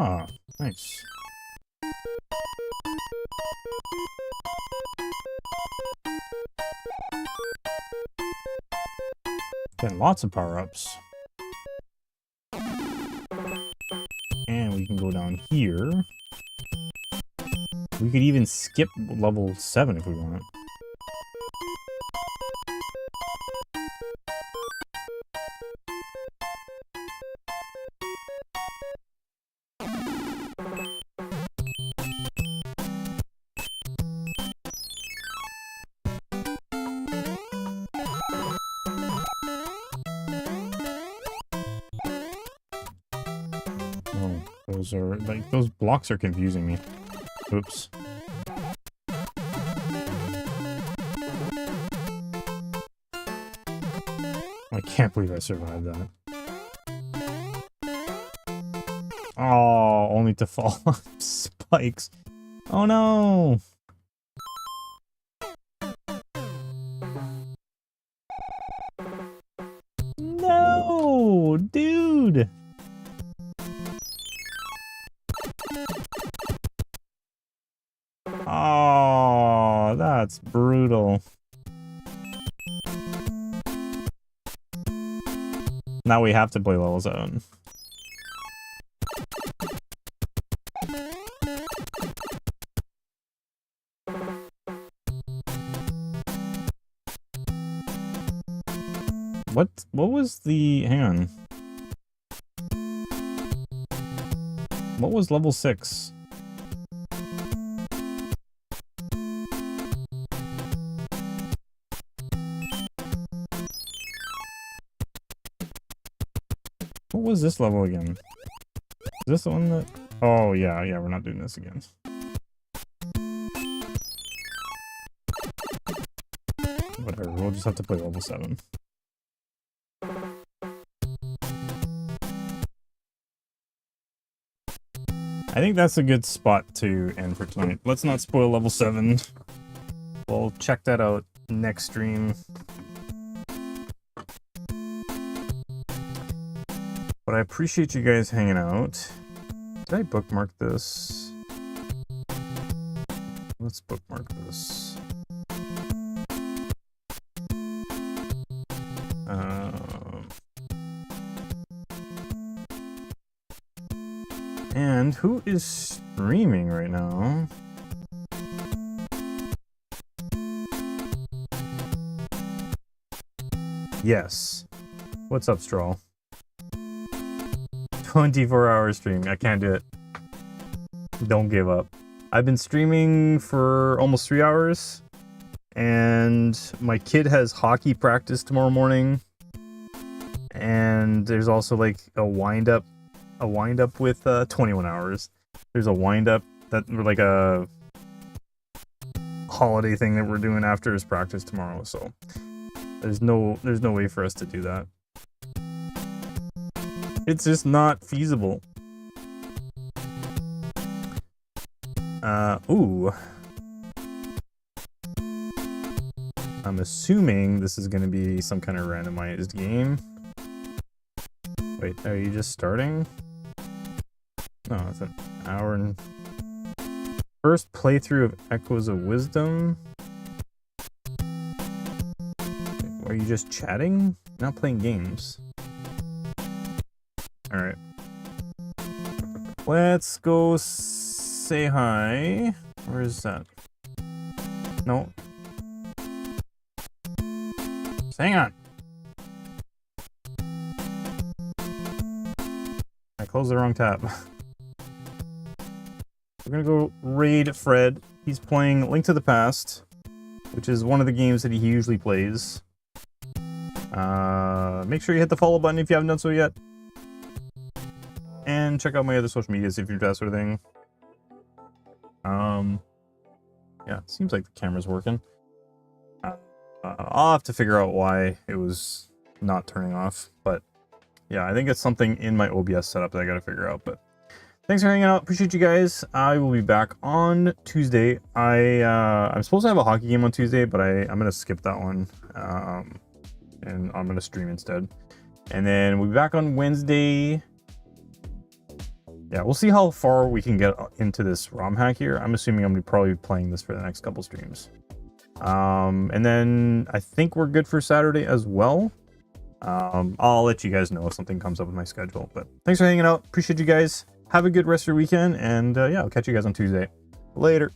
Ah, nice. Getting lots of power-ups. And we can go down here. We could even skip level 7 if we want. Those are, like, those blocks are confusing me. Oops. I can't believe I survived that. Oh, only to fall off spikes. Oh no! dude. Oh, that's brutal. Now we have to play level 7. What was the... hang on. What was level 6? What was this level again? Is this the one that... oh, yeah, we're not doing this again. Whatever, we'll just have to play level 7. I think that's a good spot to end for tonight. Let's not spoil level 7. We'll check that out next stream. But I appreciate you guys hanging out. Did I bookmark this? Let's bookmark this. And who is streaming right now? Yes. What's up, Stroll? 24-hour stream. I can't do it. Don't give up. I've been streaming for almost 3 hours. And my kid has hockey practice tomorrow morning. And there's also like a wind up with 21 hours. There's a wind up that like a holiday thing that we're doing after his practice tomorrow, so there's no way for us to do that. It's just not feasible. Ooh. I'm assuming this is going to be some kind of randomized game. Wait, are you just starting? No, it's an hour and... First playthrough of Echoes of Wisdom? Are you just chatting? Not playing games. Alright. Let's go say hi. Where is that? No. Just hang on. I closed the wrong tab. We're gonna go raid Fred. He's playing Link to the Past, which is one of the games that he usually plays. Make sure you hit the follow button if you haven't done so yet. And check out my other social medias if you're into that sort of thing. Yeah, it seems like the camera's working. I'll have to figure out why it was not turning off, but yeah, I think it's something in my OBS setup that I gotta figure out, but thanks for hanging out. Appreciate you guys. I will be back on Tuesday. I'm supposed to have a hockey game on Tuesday, but I'm gonna skip that one. And I'm gonna stream instead. And then we'll be back on Wednesday. Yeah, we'll see how far we can get into this ROM hack here. I'm assuming I'm gonna probably be playing this for the next couple streams. And then I think we're good for Saturday as well. I'll let you guys know if something comes up with my schedule. But thanks for hanging out. Appreciate you guys. Have a good rest of your weekend. And yeah, I'll catch you guys on Tuesday. Later.